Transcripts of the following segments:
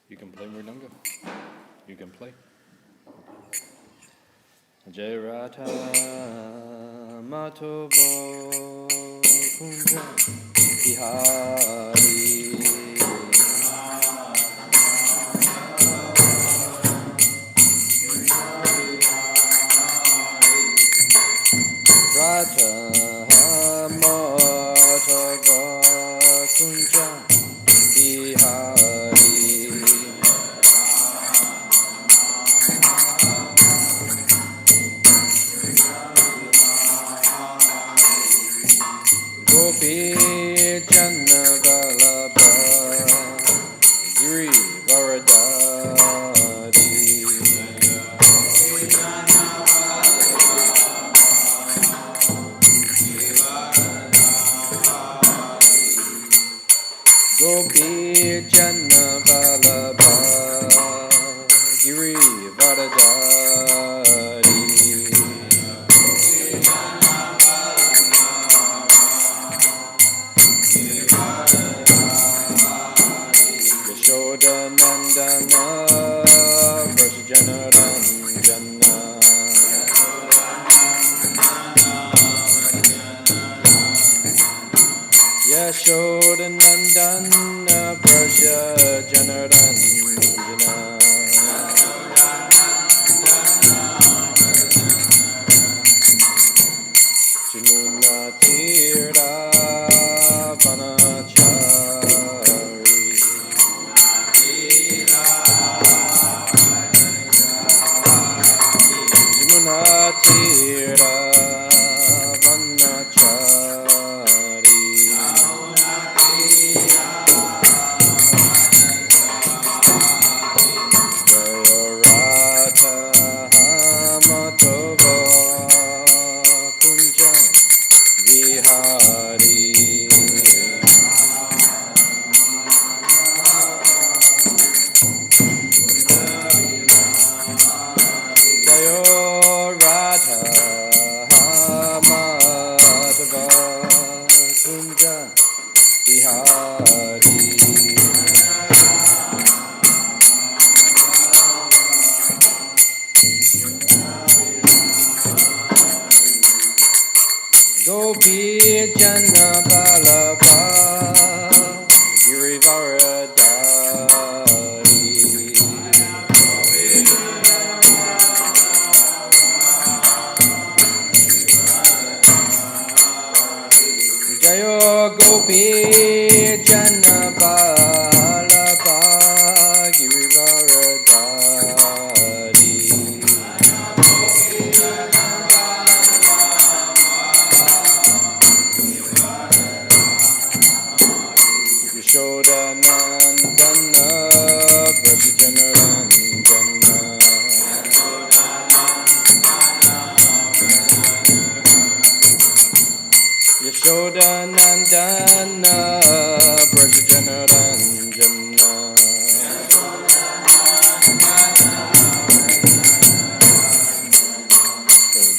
You can play Mridanga. You can play. Jai Radha Matovo Kunja Bihari Radha Matovo Kunja Bihari Gopi Janna Vallabha Giri Varadari Gopi Janna Vallabha Giri Varadari Yashoda Nandana Vrajjana Ranjana Yashoda Nandana Vrajjana Ranjana Jamuna Tira Vanachari Jamuna Tira Vanachari Jaya Radha Madhava Kunja Vihari Jaya Radha Madhava Kunja Vihari Gopi Janna Vallabha Giri Varadari Jaya Gopi Janna Vallabha Giri Varadari Yashoda Nandana Vrajjana Ranjana Yashoda Nandana Vrajjana Ranjana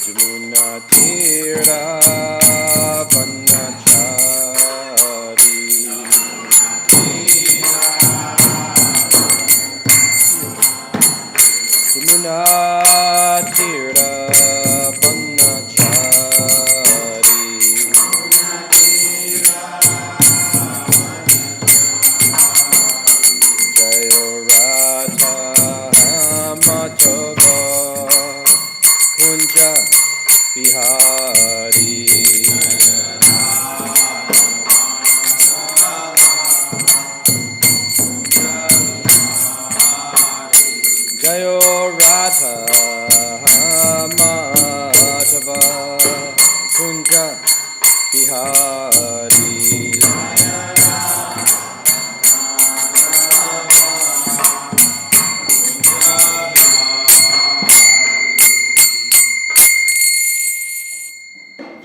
Jamuna Tira Vanachari Jamuna Tira Vanachari Jaya Radha Madhava Kunja Bihari Jaya Radha Madhava Kunja Bihari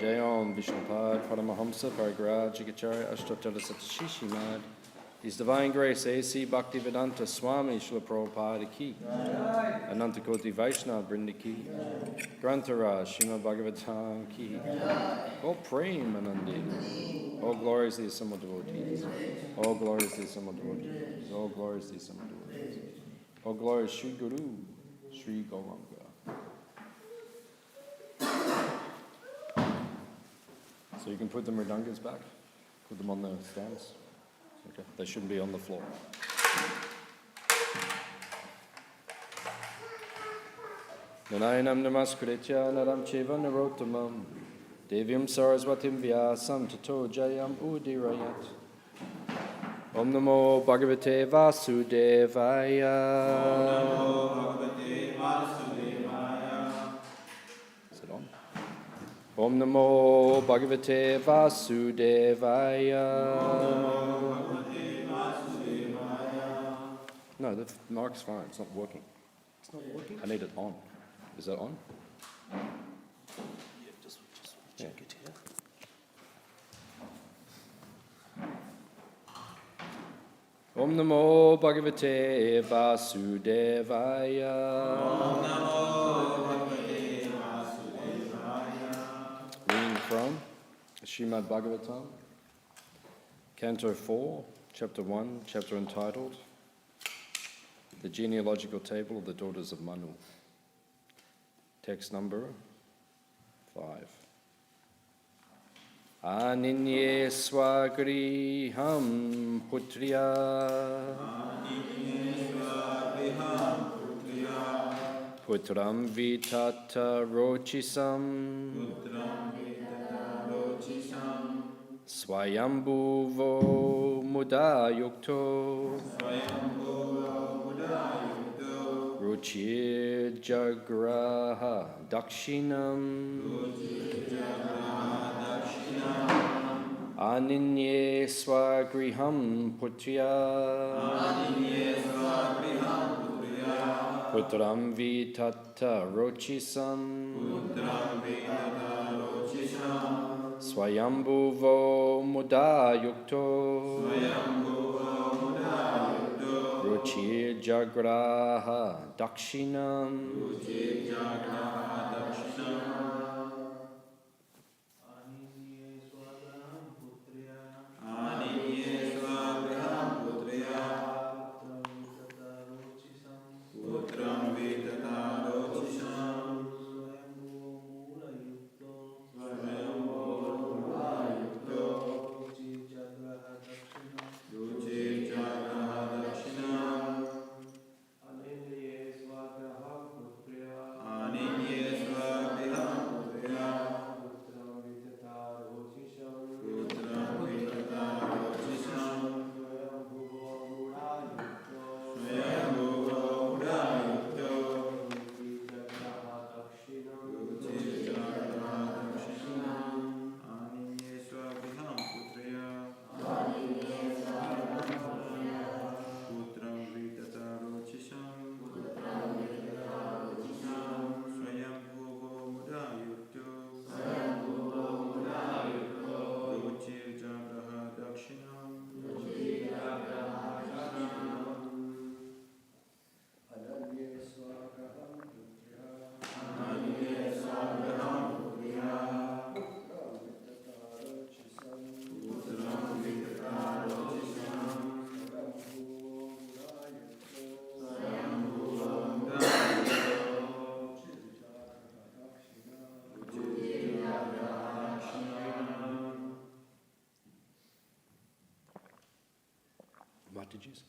Jai Om Vishnupad Paramahamsa Parigraj Jigacharya Ashtotala Satashishi Mad His Divine Grace A.C. Bhaktivedanta Swami Srila Prabhupada Ki, Ananta Koti Vaishnava Brinda Ki, Grantaraj Srimad Bhagavatam Ki, all Prem Anandi, all glories to the assembled devotees, all glories to the assembled devotees, all glories to the assembled devotees, all glories Sri Guru, Sri Gauranga. So you can put the mridangas back, put them on the stands. Okay, they shouldn't be on the floor. Nanayanam namaskritya naram cheva narottamam devyam saraswatim vyasam tato jayam udirayat. Om namo bhagavate vasudevaya. Is it on? Om namo bhagavate vasudevaya. No, the mic's fine. It's not working. It's not working? I need it on. Is that on? Yeah, just check it here. Om namo bhagavate vasudevaya. Om namo bhagavate vasudevaya. Reading from Srimad Bhagavatam, canto 4, chapter 1, chapter entitled The Genealogical Table of the Daughters of Manu. Text number 5. Aninye swagriham putriya. Putram vitata rochisam. Swayambhuvo mudayukto. Ruchir jagraha dakshinam. Aninye swagriham putriya. Putram vitata rochisam. Swayambhuvo mudayukto. Ruchir jagraha dakshinam. What did you say?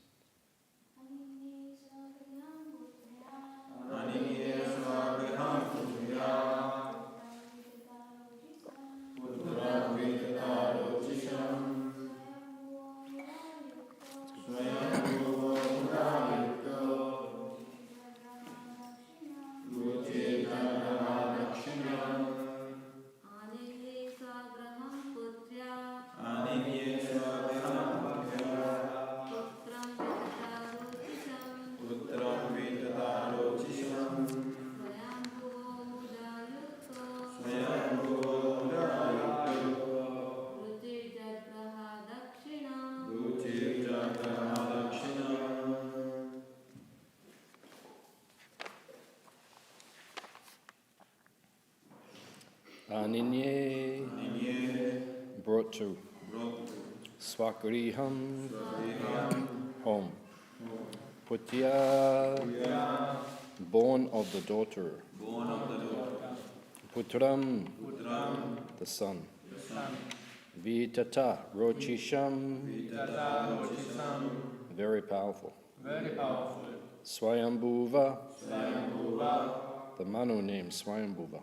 Aninye, brought to Swagriham, home. Putya, born of the daughter. Putram, the son. Vitata, Rochisham, very powerful. Swayambhuva, the Manu named Swayambhuva.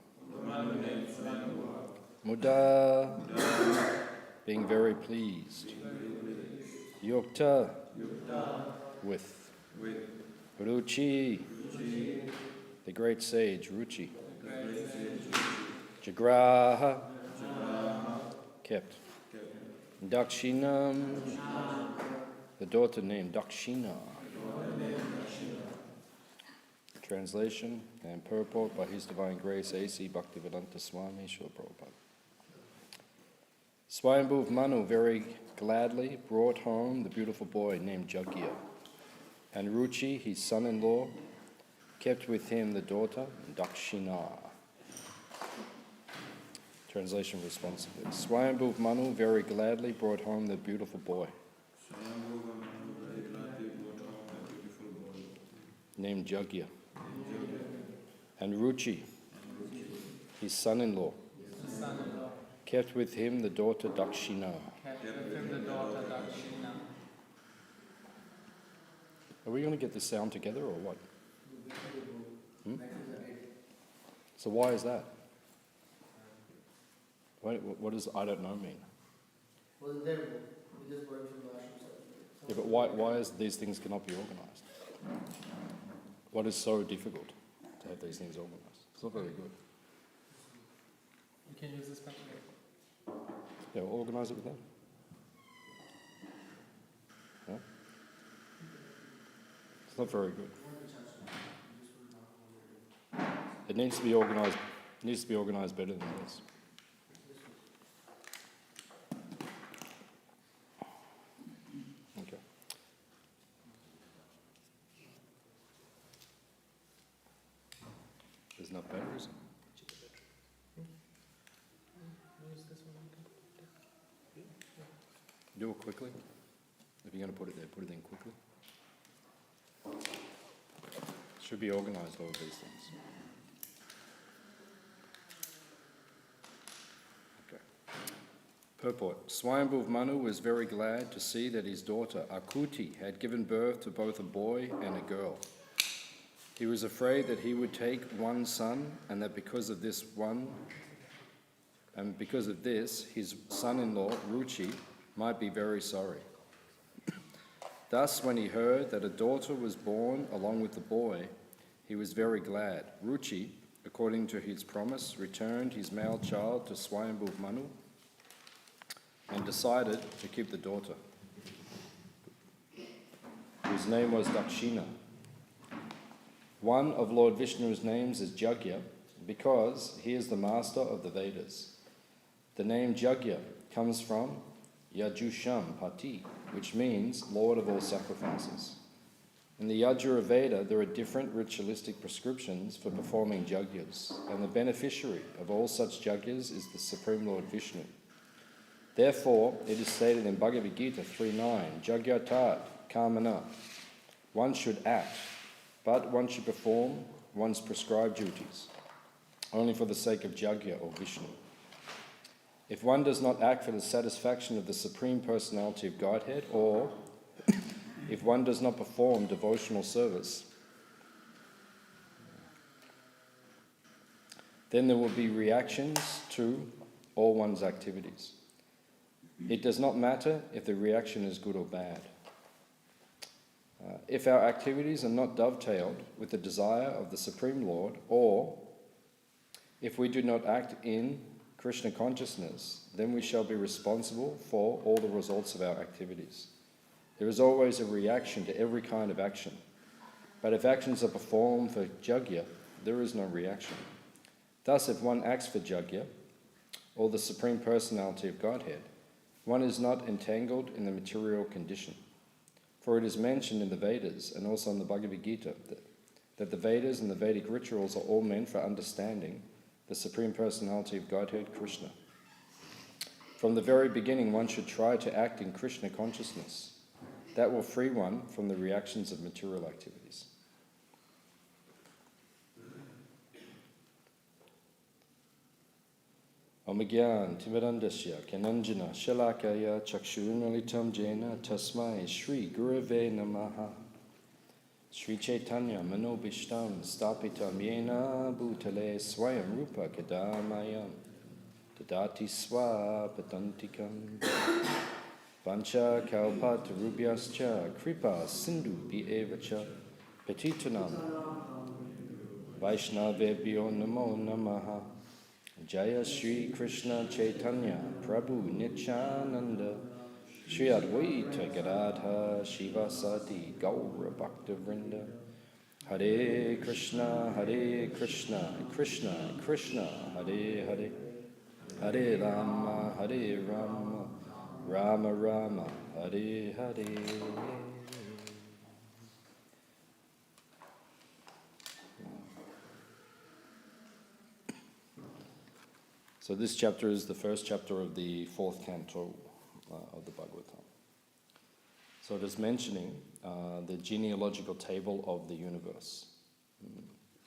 Muda, being very pleased. Yukta, with. Ruchi, the great sage Ruchi. Jagraha, kept. Dakshinam, the daughter named Dakshina. Translation and purport by His Divine Grace A.C. Bhaktivedanta Swami Srila Prabhupada. Swayambhuva Manu very gladly brought home the beautiful boy named Jagya, and Ruchi, his son-in-law, kept with him the daughter Dakshina. Translation responsibly. Swayambhuva Manu very gladly brought home the beautiful boy named Jagya, and Ruchi, his son-in-law, kept with him the daughter Dakshina. Are we going to get the sound together or what? So why is that? What does I don't know mean? Well, there we just borrowed from the ashram. Yeah, but why is these things cannot be organized? What is so difficult to have these things organized? It's not very good. You can use this method. Yeah, we'll organize it with them. Yeah? It's not very good. It needs to be organized. It needs to be organized better than this. Okay. There's enough batteries. Use this one. Do it quickly. If you're going to put it there, put it in quickly. Should be organized, all of these things. Okay. Purport. Swayambhuva Manu was very glad to see that his daughter Akuti had given birth to both a boy and a girl. He was afraid that he would take one son, and that because of this, his son-in-law Ruchi might be very sorry. Thus, when he heard that a daughter was born along with the boy, he was very glad. Ruchi, according to his promise, returned his male child to Swayambhuva Manu and decided to keep the daughter, whose name was Dakshina. One of Lord Vishnu's names is Jagya, because he is the master of the Vedas. The name Jagya comes from Yajusham Pati, which means Lord of all sacrifices. In the Yajura Veda, there are different ritualistic prescriptions for performing Jagyas, and the beneficiary of all such Jagyas is the Supreme Lord Vishnu. Therefore, it is stated in Bhagavad Gita 3.9, Jagyatat Kamana. One should act, but one should perform one's prescribed duties, only for the sake of Jagya or Vishnu. If one does not act for the satisfaction of the Supreme Personality of Godhead, or if one does not perform devotional service, then there will be reactions to all one's activities. It does not matter if the reaction is good or bad. If our activities are not dovetailed with the desire of the Supreme Lord, or if we do not act in Krishna consciousness, then we shall be responsible for all the results of our activities. There is always a reaction to every kind of action. But if actions are performed for Jagya, there is no reaction. Thus, if one acts for Jagya, or the Supreme Personality of Godhead, one is not entangled in the material condition. For it is mentioned in the Vedas and also in the Bhagavad Gita that the Vedas and the Vedic rituals are all meant for understanding the Supreme Personality of Godhead, Krishna. From the very beginning, one should try to act in Krishna consciousness. That will free one from the reactions of material activities. Omagyan Timirandasya Kananjana Shalakaya Chakshurunalitam Jena Tasmai Shri Gurave Namaha Sri Chaitanya Manobishtam Stapitam Yena Bhutale Swayam Rupa Kadamayam Dadati Swa Patantikam Vancha Kalpat Rubyascha Kripa Sindhu Evacha Petitunam Vaishnavebhyo Namo Namaha Jaya Shri Krishna Chaitanya Prabhu Nityananda Shri Advaita Gadadha Shivasati Gaura Bhakta Vrinda Hare Krishna Krishna Krishna Hare Hare Hare Rama Rama Rama Hare Hare. So this chapter is the first chapter of the fourth canto of the Bhagavatam. So it is mentioning the genealogical table of the universe.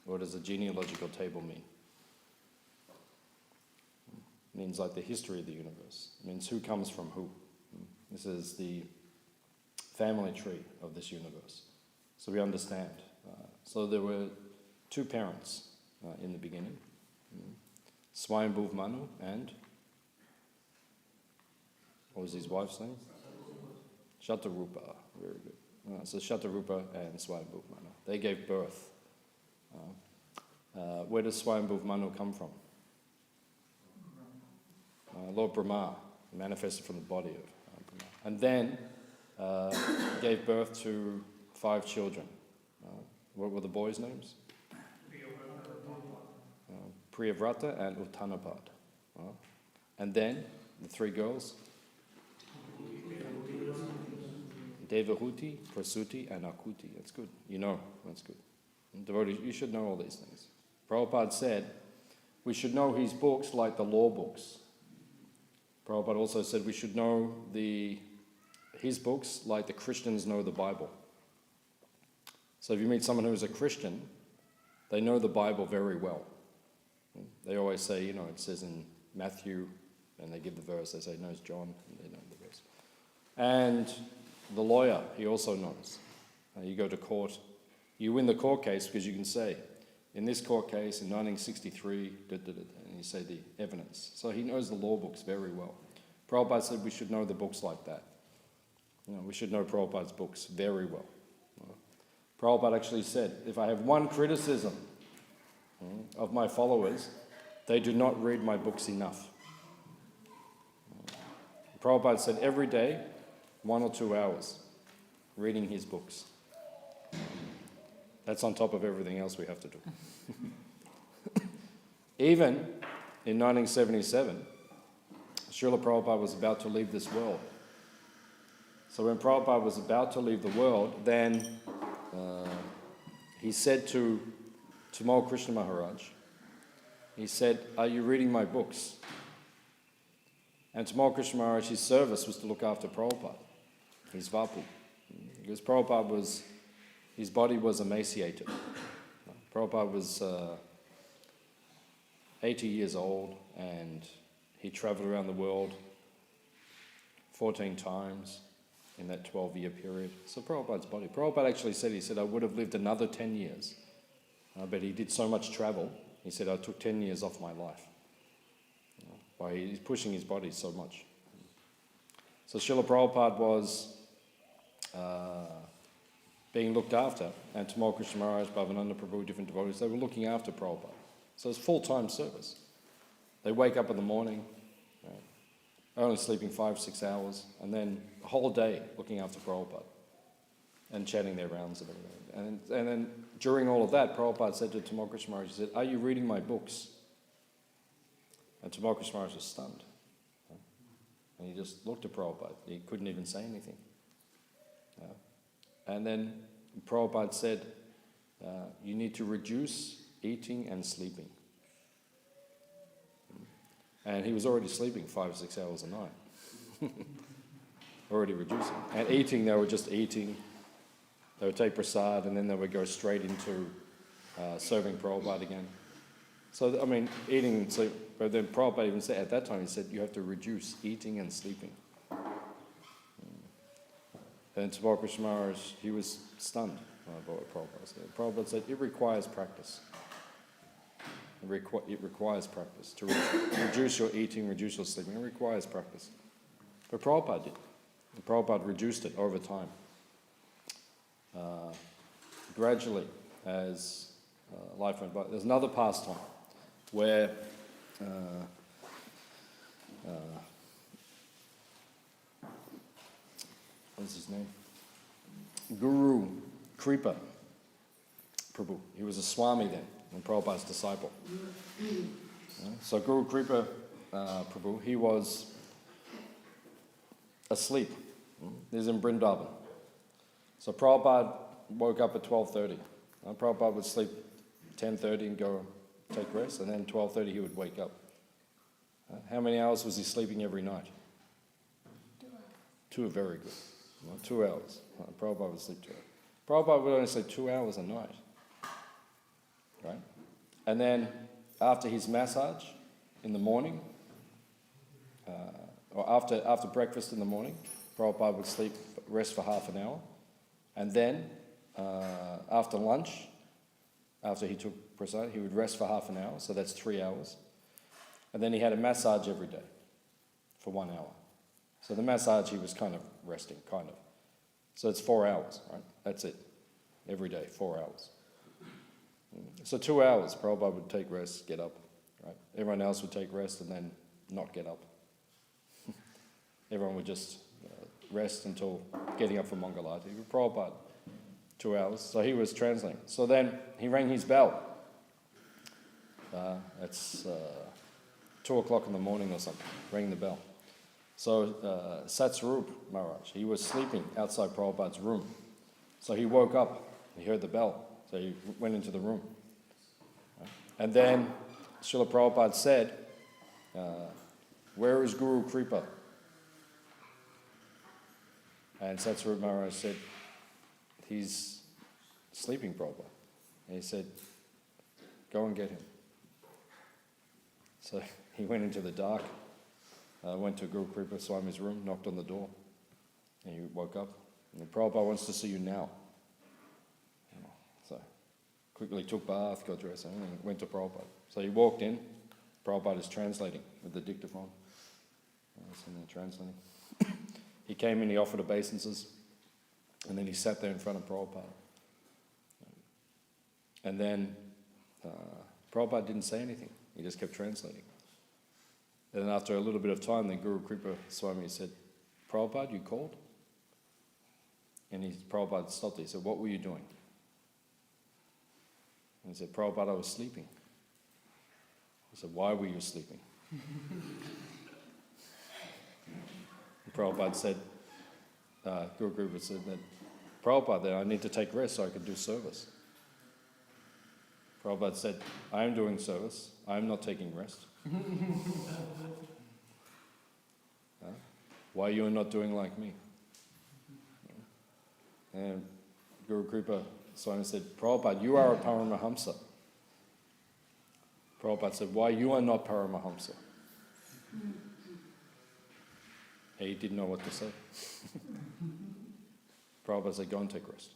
What does a genealogical table mean? It means like the history of the universe. It means who comes from who. This is the family tree of this universe. So we understand. So there were two parents in the beginning. Swayambhuv Manu and, what was his wife's name? Shatarupa. Very good. So Shatarupa and Swayambhuv Manu. They gave birth. Where does Swayambhuv Manu come from? Lord Brahma manifested from the body of Brahma. And then gave birth to 5 children. What were the boys' names? Priyavrata and Uttanapad. And then the 3 girls? Devahuti, Prasuti, and Akuti. That's good. You know, that's good. And devotees, you should know all these things. Prabhupada said, we should know his books like the law books. Prabhupada also said we should know his books like the Christians know the Bible. So if you meet someone who is a Christian, they know the Bible very well. They always say, it says in Matthew, and they give the verse, they say, knows John, and they know the verse. And the lawyer, he also knows. You go to court, you win the court case because you can say, in this court case in 1963, and you say the evidence. So he knows the law books very well. Prabhupada said we should know the books like that. We should know Prabhupada's books very well. Prabhupada actually said, if I have one criticism of my followers, they do not read my books enough. Prabhupada said every day, 1 or 2 hours, reading his books. That's on top of everything else we have to do. Even in 1977, Srila Prabhupada was about to leave this world. So when Prabhupada was about to leave the world, then he said to Tamal Krishna Maharaj, he said, are you reading my books? And Tamal Krishna Maharaj, his service was to look after Prabhupada, his vapu. Because Prabhupada his body was emaciated. Prabhupada was 80 years old and he traveled around the world 14 times in that 12-year period. So Prabhupada's body. Prabhupada actually said, I would have lived another 10 years. But he did so much travel, he said, I took 10 years off my life. By he's pushing his body so much. So Srila Prabhupada was being looked after, and Tamal Krishna Maharaj, Bhavananda Prabhu, different devotees, they were looking after Prabhupada. So it's full-time service. They wake up in the morning, only sleeping 5-6 hours, and then a whole day looking after Prabhupada and chanting their rounds and everything. And then during all of that, Prabhupada said to Tamal Krishna Maharaj, he said, are you reading my books? And Tamal Krishna Maharaj was stunned. And he just looked at Prabhupada. He couldn't even say anything. And then Prabhupada said, you need to reduce eating and sleeping. And he was already sleeping 5 or 6 hours a night. Already reducing. And eating, they were just eating. They would take prasad and then they would go straight into serving Prabhupada again. So, I mean, eating and sleep, but then Prabhupada even said, at that time, he said, you have to reduce eating and sleeping. And Tamal Krishna Maharaj, he was stunned by what Prabhupada said. Prabhupada said, it requires practice. It requires practice. To reduce your eating, reduce your sleeping, it requires practice. But Prabhupada did. And Prabhupada reduced it over time. Gradually, as life went by. There's another pastime where what's his name? Guru Kripa Prabhu. He was a Swami then, and Prabhupada's disciple. So Guru Kripa Prabhu, he was asleep. He's in Vrindavan. So Prabhupada woke up at 12:30. Prabhupada would sleep 10:30 and go take rest, and then 12:30 he would wake up. How many hours was he sleeping every night? 2 hours. 2, very good. 2 hours. Prabhupada would sleep 2 hours. Prabhupada would only sleep 2 hours a night. Right? And then after his massage in the morning, or after breakfast in the morning, Prabhupada would rest for half an hour. And then after lunch, after he took prasad, he would rest for half an hour, so that's 3 hours. And then he had a massage every day for 1 hour. So the massage, he was kind of resting, kind of. So it's 4 hours, right? That's it. Every day, 4 hours. So 2 hours, Prabhupada would take rest, get up, right? Everyone else would take rest and then not get up. Everyone would just rest until getting up for Mangalarti. Prabhupada, 2 hours. So he was translating. So then he rang his bell. It's 2 o'clock in the morning or something. Rang the bell. So Satsarup Maharaj, he was sleeping outside Prabhupada's room. So he woke up. He heard the bell. So he went into the room. And then Srila Prabhupada said, where is Guru Kripa? And Satsarup Maharaj said, he's sleeping, Prabhupada. And he said, go and get him. So he went into the dark, went to Guru Kripa Swami's room, knocked on the door, and he woke up. And Prabhupada wants to see you now. So quickly took bath, got dressed, and went to Prabhupada. So he walked in. Prabhupada is translating with the dictaphone. So they're translating. He came in, he offered obeisances, and then he sat there in front of Prabhupada. And then Prabhupada didn't say anything. He just kept translating. And then after a little bit of time, then Guru Kripa Swami said, Prabhupada, you called? And Prabhupada stopped. He said, what were you doing? And he said, Prabhupada, I was sleeping. He said, why were you sleeping? Prabhupada said, Guru Kripa said that, Prabhupada, I need to take rest so I can do service. Prabhupada said, I am doing service, I am not taking rest. Why you are not doing like me? And Guru Kripa Swami said, Prabhupada, you are a Paramahamsa. Prabhupada said, why you are not Paramahamsa? He didn't know what to say. Prabhupada said, go and take rest.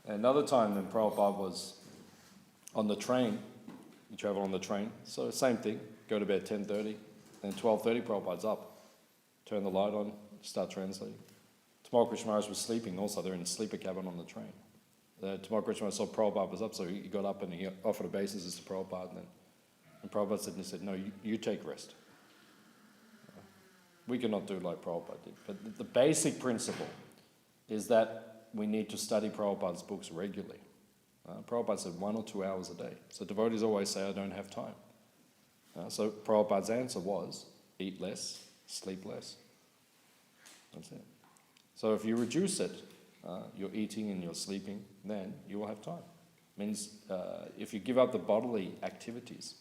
Another time then Prabhupada was on the train. You travel on the train. So same thing. Go to bed 10:30. Then 12:30 Prabhupada's up. Turn the light on. Start translating. Tamal Krishna Maharaj was sleeping also. They're in a sleeper cabin on the train. Tamal Krishna Maharaj saw Prabhupada was up, so he got up and he offered obeisances to Prabhupada. And Prabhupada said, no, you take rest. We cannot do like Prabhupada did. But the basic principle is that we need to study Prabhupada's books regularly. Prabhupada said 1 or 2 hours a day. So devotees always say, I don't have time. So Prabhupada's answer was, eat less, sleep less. That's it. So if you reduce it, you're eating and you're sleeping, then you will have time. Means if you give up the bodily activities.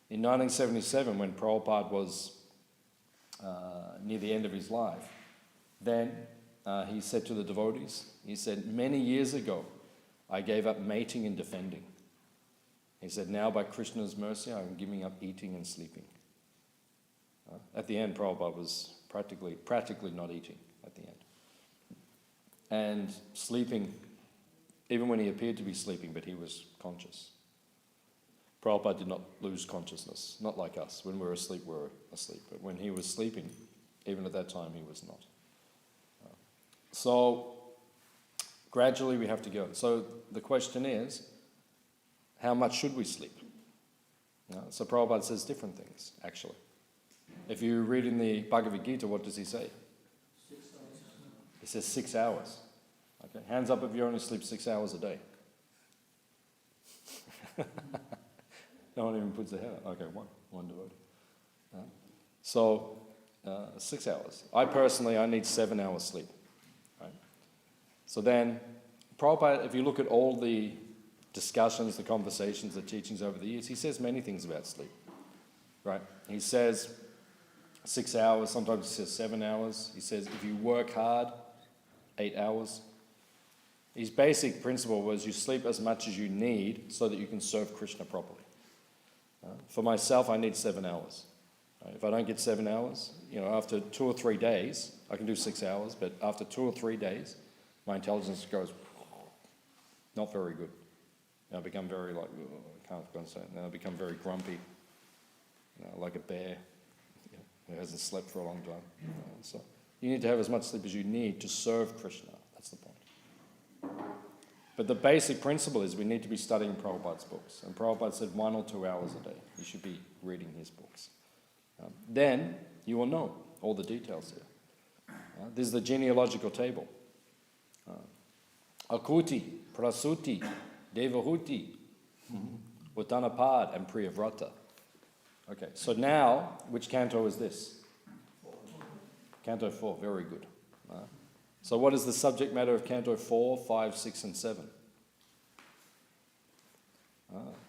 In 1977, when Prabhupada was near the end of his life, then he said to the devotees, he said, many years ago, I gave up mating and defending. He said, now by Krishna's mercy, I'm giving up eating and sleeping. At the end, Prabhupada was practically not eating at the end. And sleeping, even when he appeared to be sleeping, but he was conscious. Prabhupada did not lose consciousness, not like us. When we're asleep, we're asleep. But when he was sleeping, even at that time, he was not. So, gradually we have to go. So the question is, how much should we sleep? So Prabhupada says different things, actually. If you read in the Bhagavad Gita, what does he say? 6 hours. He says 6 hours. Okay, hands up if you only sleep 6 hours a day. No one even puts their hand up. Okay, one devotee. So 6 hours. I personally need 7 hours sleep. Right? So then, Prabhupada, if you look at all the discussions, the conversations, the teachings over the years, he says many things about sleep. Right? He says 6 hours, sometimes he says 7 hours. He says if you work hard, 8 hours. His basic principle was you sleep as much as you need so that you can serve Krishna properly. For myself, I need 7 hours. If I don't get 7 hours, after 2 or 3 days, I can do 6 hours, but after 2 or 3 days, my intelligence goes not very good. I become very I can't concentrate. Then I become very grumpy, like a bear who hasn't slept for a long time. So you need to have as much sleep as you need to serve Krishna. That's the point. But the basic principle is we need to be studying Prabhupada's books. And Prabhupada said 1 or 2 hours a day. You should be reading his books. Then you will know all the details here. This is the genealogical table. Akuti, Prasuti, Devahuti, Uttanapad, and Priyavrata. Okay, so now, which canto is this? Canto 4, very good. So what is the subject matter of Canto 4, 5, 6, and 7?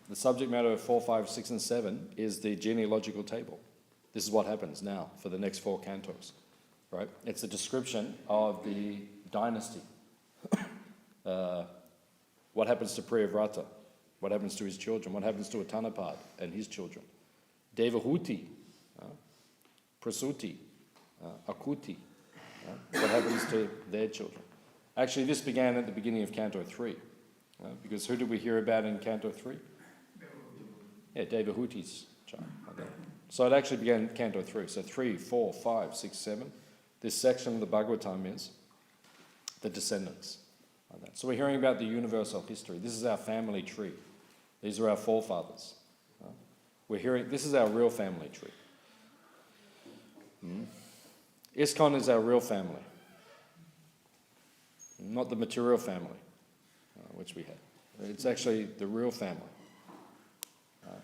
The subject matter of 4, 5, 6, and 7 is the genealogical table. This is what happens now for the next 4 cantos, right? It's a description of the dynasty. What happens to Priyavrata? What happens to his children? What happens to Uttanapad and his children? Devahuti, Prasuti, Akuti. What happens to their children? Actually, this began at the beginning of Canto 3. Because who did we hear about in Canto 3? Yeah, Devahuti's child. Okay. So it actually began in Canto 3. So 3, 4, 5, 6, 7. This section of the Bhagavatam is the descendants. Okay. So we're hearing about the universal history. This is our family tree. These are our forefathers. This is our real family tree. ISKCON is our real family, not the material family, which we have. It's actually the real family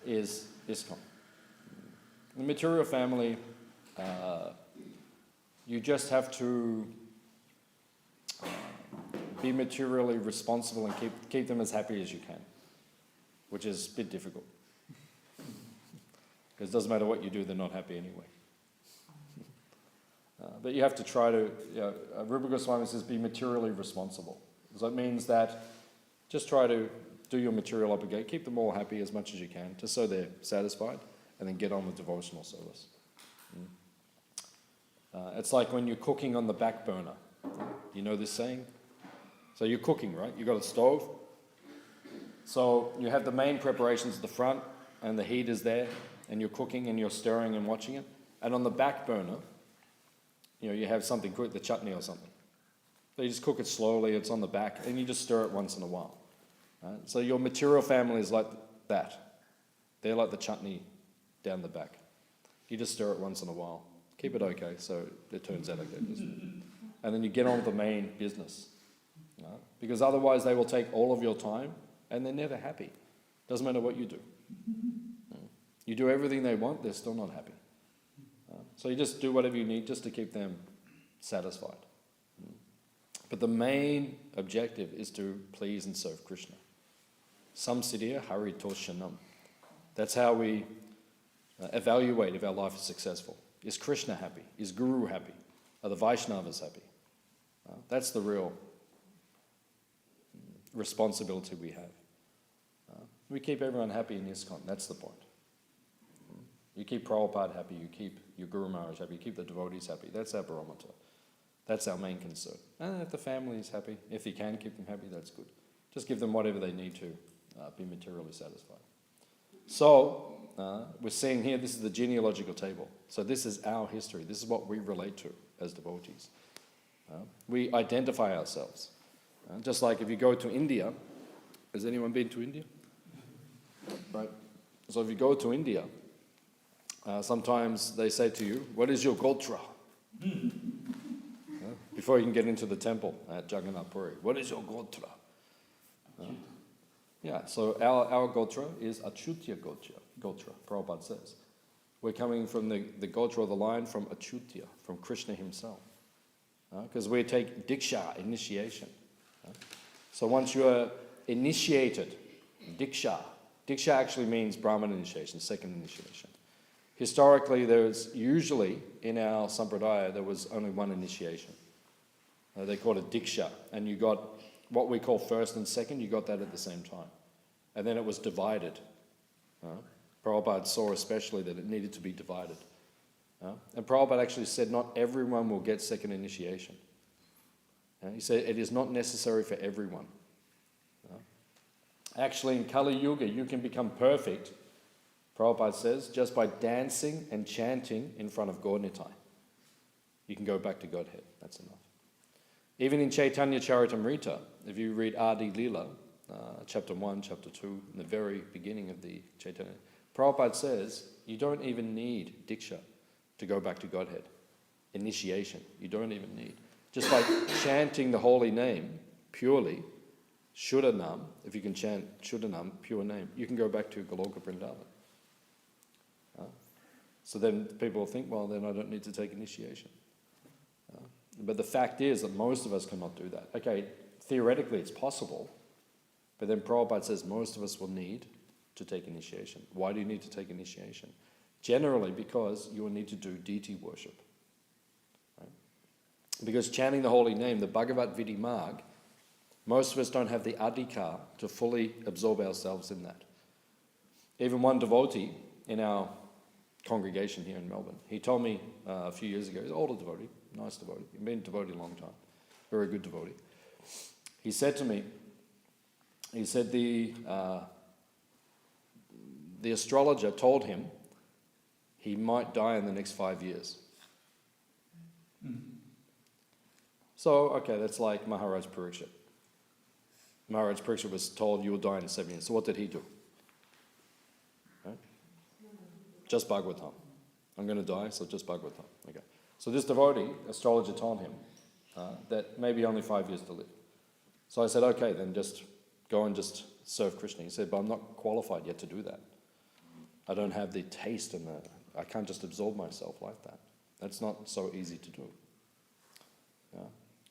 is ISKCON. The material family, you just have to be materially responsible and keep them as happy as you can, which is a bit difficult. Because it doesn't matter what you do, they're not happy anyway. But you have to try to, Rupa Goswami says, be materially responsible. So that means that just try to do your material obligation, keep them all happy as much as you can, just so they're satisfied, and then get on with devotional service. It's like when you're cooking on the back burner. You know this saying? So you're cooking, right? You've got a stove. So you have the main preparations at the front, and the heat is there, and you're cooking and you're stirring and watching it. And on the back burner, you have something cooked, the chutney or something. So you just cook it slowly, it's on the back, and you just stir it once in a while. Right? So your material family is like that. They're like the chutney down the back. You just stir it once in a while. Keep it okay, so it turns out okay. And then you get on with the main business. Right? Because otherwise they will take all of your time, and they're never happy. Doesn't matter what you do. You do everything they want, they're still not happy. So you just do whatever you need just to keep them satisfied. But the main objective is to please and serve Krishna. Samsiddhya hari toshanam. That's how we evaluate if our life is successful. Is Krishna happy? Is Guru happy? Are the Vaishnavas happy? That's the real responsibility we have. We keep everyone happy in ISKCON. That's the point. You keep Prabhupada happy, you keep your Guru Maharaj happy, you keep the devotees happy. That's our barometer. That's our main concern. And if the family is happy, if you can keep them happy, that's good. Just give them whatever they need to be materially satisfied. So, we're seeing here, this is the genealogical table. So this is our history. This is what we relate to as devotees. We identify ourselves. Just like if you go to India, has anyone been to India? Right. So if you go to India, sometimes they say to you, what is your gotra? Before you can get into the temple at Jagannath Puri, what is your gotra? Yeah, so our gotra is Achyutya gotra, Prabhupada says. We're coming from the gotra of the line from Achyutya, from Krishna himself. Because we take Diksha, initiation. So once you are initiated, Diksha actually means Brahman initiation, second initiation. Historically, there's usually, in our Sampradaya, there was only one initiation. They called it Diksha, and you got what we call first and second, you got that at the same time. And then it was divided. Prabhupada saw especially that it needed to be divided. And Prabhupada actually said not everyone will get second initiation. He said it is not necessary for everyone. Actually, in Kali Yuga, you can become perfect, Prabhupada says, just by dancing and chanting in front of Gaur Nitai. You can go back to Godhead. That's enough. Even in Chaitanya Charitamrita, if you read Adi Lila, chapter 1, chapter 2, in the very beginning of the Chaitanya, Prabhupada says you don't even need Diksha to go back to Godhead. Initiation, you don't even need. Just by chanting the holy name purely, Shuddhanam, if you can chant Shuddhanam, pure name, you can go back to Goloka Vrindavan. So then people will think, well, then I don't need to take initiation. But the fact is that most of us cannot do that. Okay, theoretically it's possible, but then Prabhupada says most of us will need to take initiation. Why do you need to take initiation? Generally because you will need to do deity worship. Right? Because chanting the holy name, the Bhagavat Vidhi Marg, most of us don't have the adhikar to fully absorb ourselves in that. Even one devotee in our congregation here in Melbourne, he told me a few years ago, he's an older devotee, nice devotee, he's been a devotee a long time, very good devotee. He said to me, he said the astrologer told him he might die in the next 5 years. So, okay, that's like Maharaj Parikshit. Maharaj Parikshit was told you will die in 7 years. So what did he do? Right? Just Bhagavatam. I'm going to die, so just Bhagavatam. Okay. So this devotee, astrologer told him that maybe only 5 years to live. So I said, okay, then just go and just serve Krishna. He said, but I'm not qualified yet to do that. I don't have the taste and I can't just absorb myself like that. That's not so easy to do. Yeah.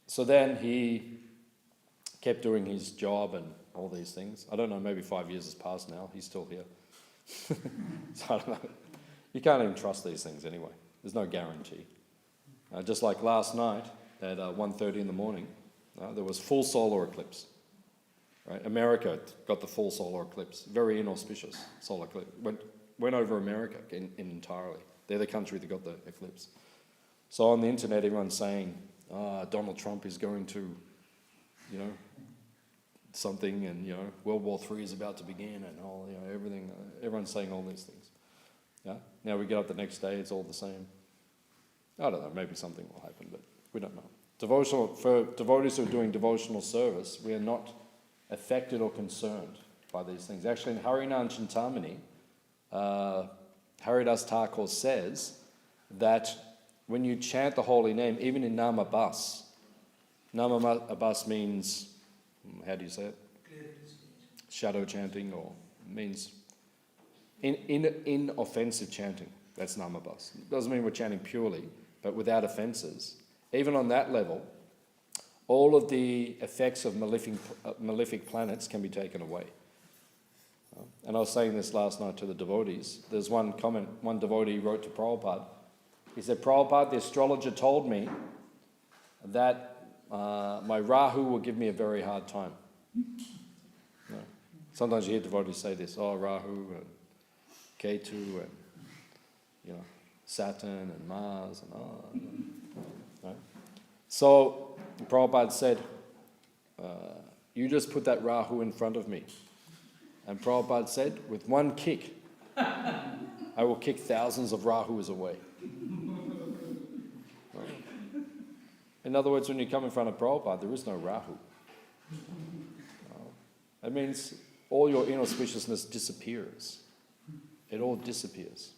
So then he kept doing his job and all these things. I don't know, maybe 5 years has passed now. He's still here. So I don't know. You can't even trust these things anyway. There's no guarantee. Just like last night at 1:30 in the morning, there was full solar eclipse. Right? America got the full solar eclipse. Very inauspicious solar eclipse. Went over America in entirely. They're the country that got the eclipse. So on the internet, everyone's saying, Donald Trump is going to, something, and World War III is about to begin, and all, everything. Everyone's saying all these things. Yeah. Now we get up the next day, it's all the same. I don't know. Maybe something will happen, but we don't know. For devotees who are doing devotional service, we are not affected or concerned by these things. Actually, in Harinam Chintamani, Haridas Thakur says that when you chant the holy name, even in Namabas means, how do you say it? Shadow chanting, or means inoffensive chanting. That's Namabas. It doesn't mean we're chanting purely, but without offences. Even on that level, all of the effects of malefic planets can be taken away. And I was saying this last night to the devotees. There's one comment, one devotee wrote to Prabhupada. He said, Prabhupada, the astrologer told me that my Rahu will give me a very hard time. You know, sometimes you hear devotees say this, oh, Rahu and Ketu and, you know, Saturn and Mars and all. Right? So Prabhupada said, you just put that Rahu in front of me. And Prabhupada said, with one kick, I will kick thousands of Rahus away. Right? In other words, when you come in front of Prabhupada, there is no Rahu. That means all your inauspiciousness disappears. It all disappears.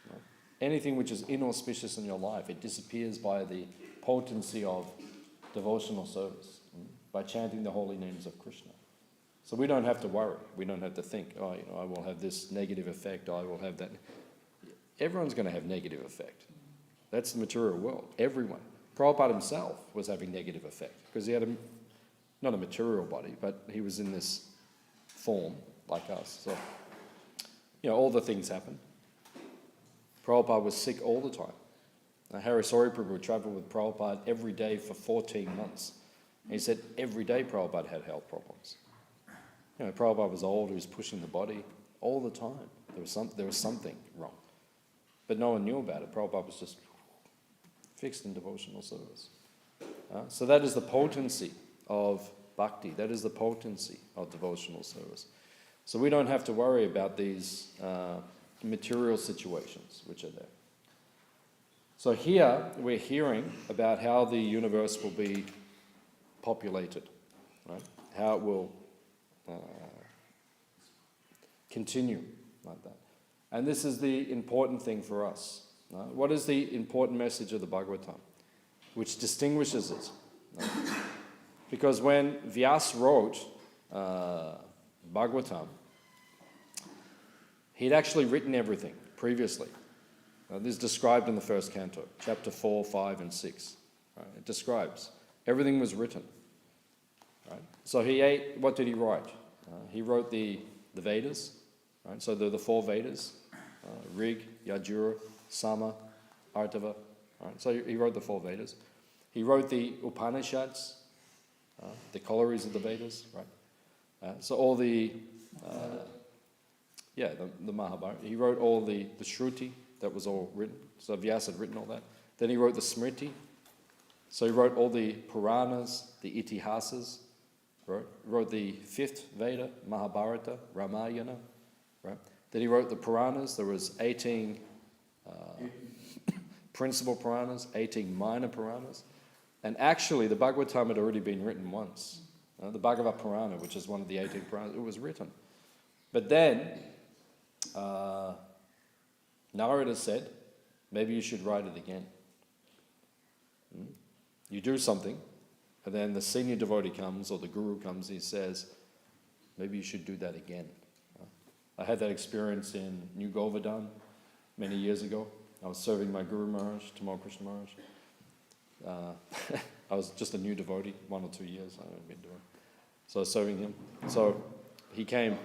Right? Anything which is inauspicious in your life, it disappears by the potency of devotional service, by chanting the holy names of Krishna. So we don't have to worry. We don't have to think, oh, you know, I will have this negative effect, I will have that. Everyone's going to have negative effect. That's the material world. Everyone. Prabhupada himself was having negative effect because he had not a material body, but he was in this form like us. So, you know, all the things happen. Prabhupada was sick all the time. Now, Harisori Prabhu travelled with Prabhupada every day for 14 months. And he said every day Prabhupada had health problems. You know, Prabhupada was old, he was pushing the body all the time. There was something wrong. But no one knew about it. Prabhupada was just fixed in devotional service. So that is the potency of bhakti. That is the potency of devotional service. So we don't have to worry about these material situations which are there. So here we're hearing about how the universe will be populated, right? How it will continue like that. And this is the important thing for us. What is the important message of the Bhagavatam, which distinguishes it? Because when Vyasa wrote Bhagavatam, he'd actually written everything previously. This is described in the first canto, chapter 4, 5, and 6. Right? It describes. Everything was written. Right? So what did he write? He wrote the Vedas. Right? So the 4 Vedas, Rig, Yajur, Sama, Artava. Right? So he wrote the 4 Vedas. He wrote the Upanishads, the collieries of the Vedas. Right? So all the Mahabharata. He wrote all the Shruti, that was all written. So Vyasa had written all that. Then he wrote the Smriti. So he wrote all the Puranas, the Itihasas. Wrote the 5th Veda, Mahabharata, Ramayana. Right? Then he wrote the Puranas. There was 18 principal Puranas, 18 minor Puranas. And actually, the Bhagavatam had already been written once. The Bhagavad Purana, which is one of the 18 Puranas, it was written. But then, Narada said, maybe you should write it again. You do something, and then the senior devotee comes, or the guru comes, he says, maybe you should do that again. I had that experience in New Govardhan many years ago. I was serving my Guru Maharaj, Tamal Krishna Maharaj. I was just a new devotee, 1 or 2 years I had been doing. So I was serving him. So he came,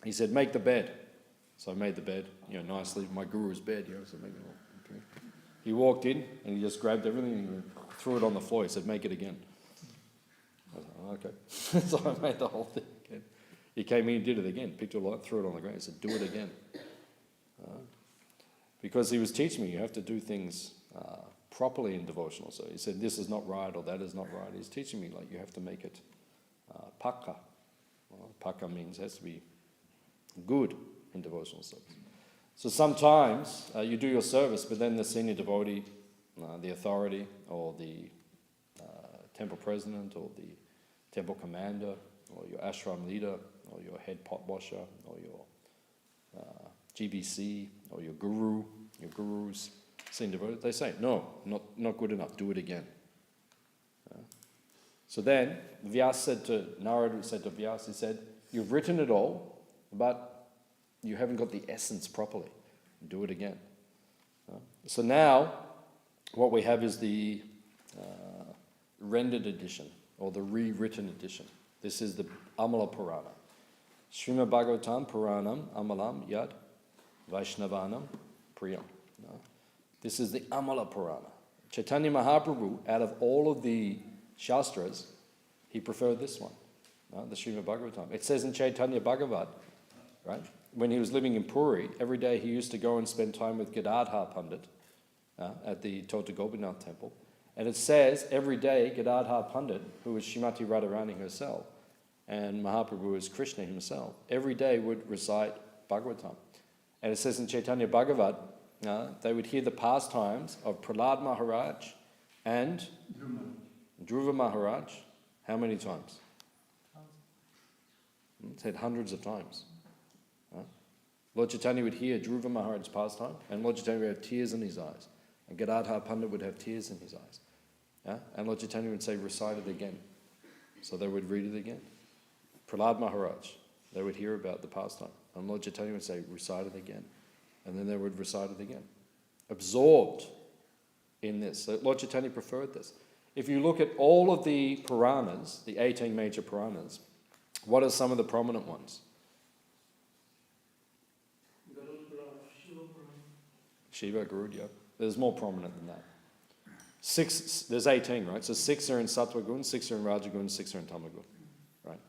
he said, make the bed. So I made the bed, nicely, my Guru's bed, so make it all. Okay. He walked in and he just grabbed everything and threw it on the floor. He said, make it again. I was like, okay. So I made the whole thing again. He came in and did it again, picked it up, threw it on the ground. He said, do it again. Because he was teaching me, you have to do things properly in devotional. So he said, this is not right or that is not right. He's teaching me, you have to make it pakka. Pakka means it has to be good in devotional service. So sometimes you do your service, but then the senior devotee, the authority, or the temple president, or the temple commander, or your ashram leader, or your head pot washer, or your GBC, or your guru's senior devotee, they say, no, not good enough, do it again. So then, Narada said to Vyasa, he said, you've written it all, but you haven't got the essence properly. Do it again. So now, what we have is the rendered edition, or the rewritten edition. This is the Amala Purana. Srimad Bhagavatam Puranam Amalam Yad Vaishnavanam Priyam. No. This is the Amala Purana. Chaitanya Mahaprabhu, out of all of the Shastras, he preferred this one, the Srimad Bhagavatam. It says in Chaitanya Bhagavat, right, when he was living in Puri, every day he used to go and spend time with Gadadhar Pandit at the Tota Gopinath temple. And it says every day Gadadhar Pandit, who was Srimati Radharani herself, and Mahaprabhu is Krishna himself, every day would recite Bhagavatam. And it says in Chaitanya Bhagavat, they would hear the pastimes of Prahlad Maharaj and Dhruva Maharaj. How many times? It said hundreds of times. Lord Chaitanya would hear Dhruva Maharaj's pastime, and Lord Chaitanya would have tears in his eyes. And Gadadhar Pandit would have tears in his eyes. And Lord Chaitanya would say, recite it again. So they would read it again. Prahlad Maharaj, they would hear about the pastime. And Lord Chaitanya would say, recite it again. And then they would recite it again. Absorbed in this. So Lord Chaitanya preferred this. If you look at all of the Puranas, the 18 major Puranas, what are some of the prominent ones? Shiva, Garuda. There's more prominent than that. There's 18, right? So 6 are in Sattva Gun, 6 are in Rajagun, 6 are in Tamagun, right?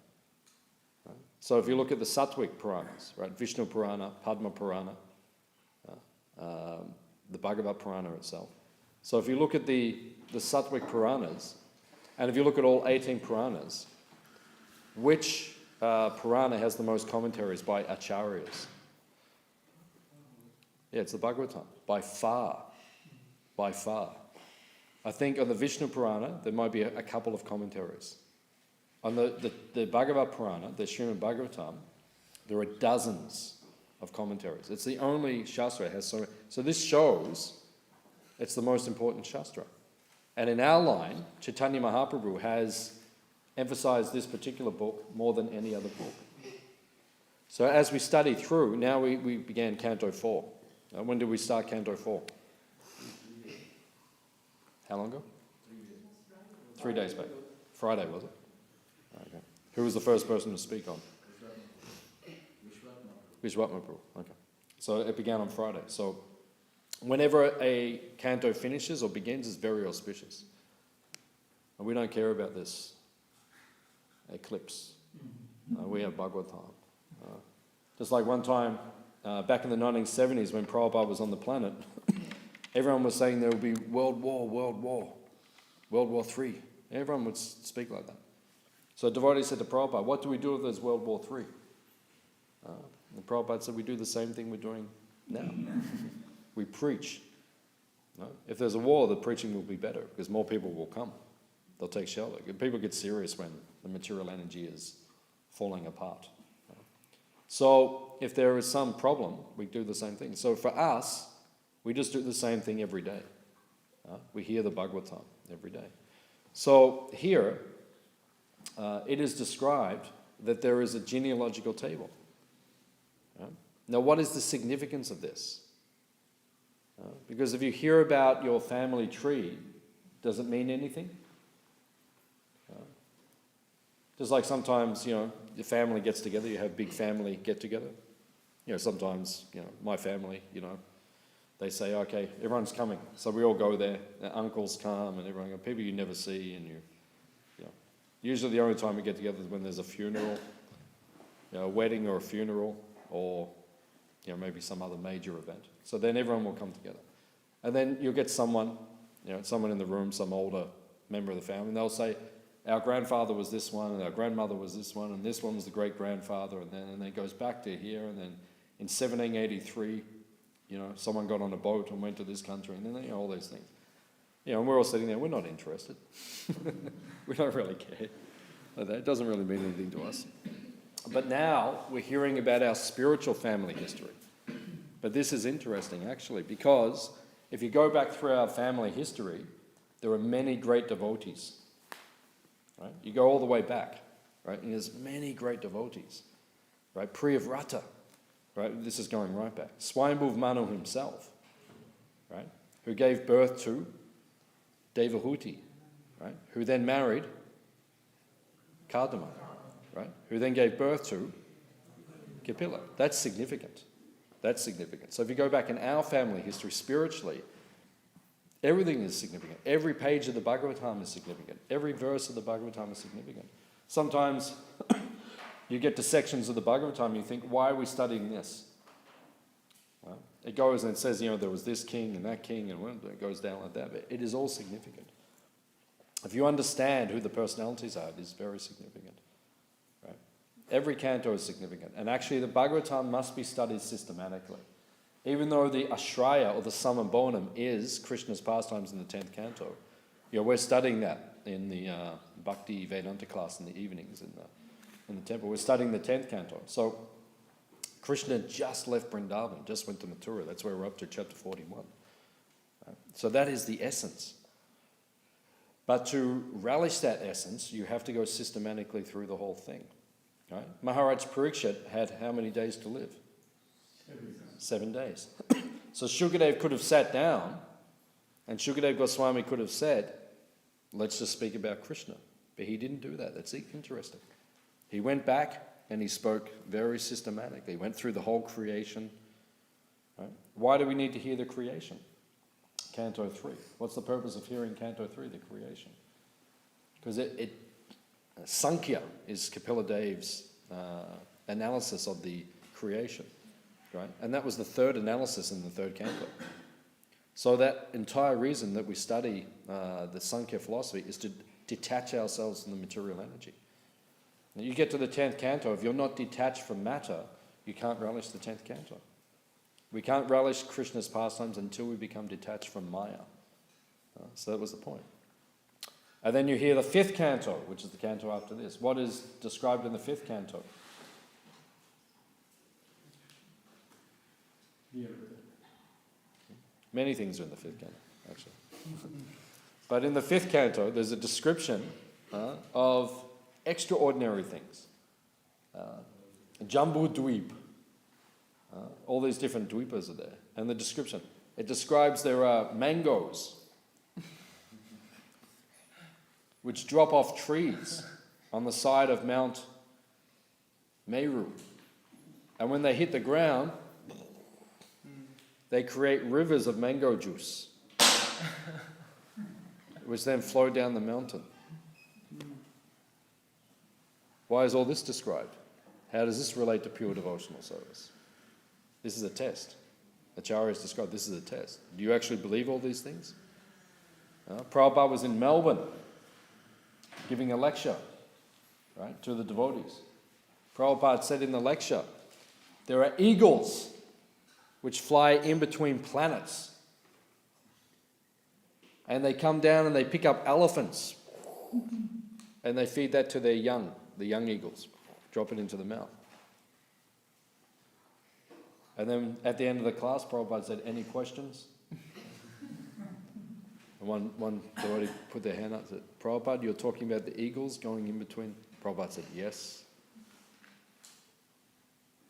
So if you look at the Sattvic Puranas, right? Vishnu Purana, Padma Purana, the Bhagavad Purana itself. So if you look at the Sattvic Puranas, and if you look at all 18 Puranas, which Purana has the most commentaries by acharyas? Yeah, it's the Bhagavatam, by far. By far. I think on the Vishnu Purana, there might be a couple of commentaries. On the Bhagavad Purana, the Srimad Bhagavatam, there are dozens of commentaries. It's the only Shastra that has so this shows it's the most important Shastra. And in our line, Chaitanya Mahaprabhu has emphasized this particular book more than any other book. So as we study through, now we began Canto 4. When did we start Canto 4? How long ago? 3 days back. Friday, was it? Okay. Who was the first person to speak on? Vishwatmaprabhu. Okay. So it began on Friday. So whenever a canto finishes or begins, it's very auspicious. And we don't care about this eclipse. We have Bhagavatam. Just like one time, back in the 1970s when Prabhupada was on the planet, everyone was saying there would be World War III. Everyone would speak like that. So devotees said to Prabhupada, what do we do if there's World War III? And Prabhupada said, we do the same thing we're doing now. We preach. If there's a war, the preaching will be better because more people will come. They'll take shelter. People get serious when the material energy is falling apart. So if there is some problem, we do the same thing. So for us, we just do the same thing every day. We hear the Bhagavatam every day. So here, it is described that there is a genealogical table. Now, what is the significance of this? Because if you hear about your family tree, does it mean anything? Just like sometimes, your family gets together, you have big family get-together. Sometimes, my family, they say, okay, everyone's coming. So we all go there. The uncles come and everyone, people you never see. And usually the only time we get together is when there's a funeral, a wedding or a funeral, or maybe some other major event. So then everyone will come together. And then you'll get someone in the room, some older member of the family, and they'll say, our grandfather was this one, and our grandmother was this one, and this one was the great-grandfather, and then it goes back to here, and then in 1783, someone got on a boat and went to this country, and then all these things. And we're all sitting there, we're not interested. We don't really care. It doesn't really mean anything to us. But now we're hearing about our spiritual family history. But this is interesting, actually, because if you go back through our family history, there are many great devotees. Right? You go all the way back, right? And there's many great devotees. Right? Priyavrata, right? This is going right back. Swayambhuv Manu himself, right? Who gave birth to Devahuti, right? Who then married Kardama, right? Who then gave birth to Kapila. That's significant. That's significant. So if you go back in our family history spiritually, everything is significant. Every page of the Bhagavatam is significant. Every verse of the Bhagavatam is significant. Sometimes you get to sections of the Bhagavatam and you think, why are we studying this? Well, it goes and it says, there was this king and that king, and it goes down like that. But it is all significant. If you understand who the personalities are, it is very significant. Right? Every canto is significant. And actually the Bhagavatam must be studied systematically. Even though the Ashraya or the Samabonam is Krishna's pastimes in the 10th canto, we're studying that in the Bhakti Vedanta class in the evenings in the temple. We're studying the 10th canto. So Krishna just left Vrindavan, just went to Mathura. That's where we're up to, chapter 41. Right? So that is the essence. But to relish that essence, you have to go systematically through the whole thing. Right? Maharaj Parikshit had how many days to live? 7 days. So Shukadev could have sat down, and Shukadev Goswami could have said, let's just speak about Krishna. But he didn't do that. That's interesting. He went back and he spoke very systematically. He went through the whole creation. Right? Why do we need to hear the creation? Canto 3. What's the purpose of hearing Canto 3, the creation? Because Sankhya is Kapila Dev's analysis of the creation. Right? And that was the third analysis in the third canto. So that entire reason that we study the Sankhya philosophy is to detach ourselves from the material energy. Now you get to the 10th canto, if you're not detached from matter, you can't relish the 10th canto. We can't relish Krishna's pastimes until we become detached from Maya. So that was the point. And then you hear the 5th canto, which is the canto after this. What is described in the 5th canto? Many things are in the 5th canto, actually. But in the 5th canto, there's a description of extraordinary things. Jambu Dweep. All these different dweepas are there. And the description. It describes there are mangoes which drop off trees on the side of Mount Meru. And when they hit the ground, they create rivers of mango juice, which then flow down the mountain. Why is all this described? How does this relate to pure devotional service? This is a test. Acharya has described this is a test. Do you actually believe all these things? Prabhupada was in Melbourne giving a lecture, right, to the devotees. Prabhupada said in the lecture, there are eagles which fly in between planets. And they come down and they pick up elephants. And they feed that to their young, the young eagles. Drop it into the mouth. And then at the end of the class, Prabhupada said, any questions? And one devotee put their hand up and said, Prabhupada, you're talking about the eagles going in between? Prabhupada said, yes.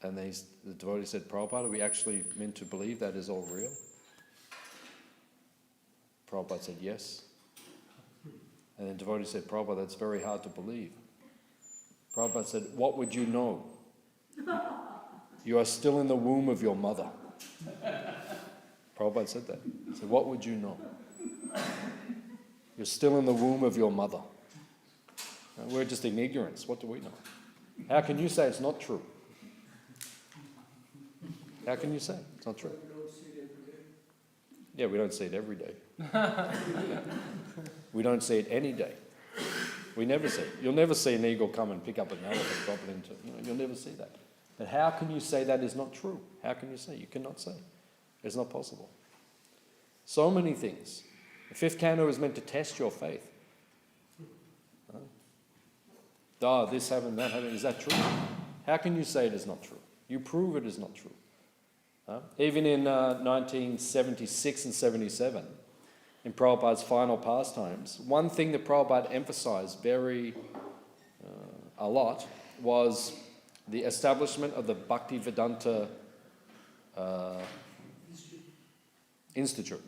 And the devotee said, Prabhupada, are we actually meant to believe that is all real? Prabhupada said, yes. And then the devotee said, Prabhupada, that's very hard to believe. Prabhupada said, what would you know? You are still in the womb of your mother. Prabhupada said that. He said, what would you know? You're still in the womb of your mother. And we're just in ignorance. What do we know? How can you say it's not true? How can you say it's not true? Yeah, we don't see it every day. We don't see it any day. We never see it. You'll never see an eagle come and pick up an elephant, drop it into, you'll never see that. But how can you say that is not true? How can you say? You cannot say. It's not possible. So many things. The 5th canto is meant to test your faith. This happened, that happened. Is that true? How can you say it is not true? You prove it is not true. Even in 1976 and 77, in Prabhupada's final pastimes, one thing that Prabhupada emphasized a lot was the establishment of the Bhakti Vedanta Institute,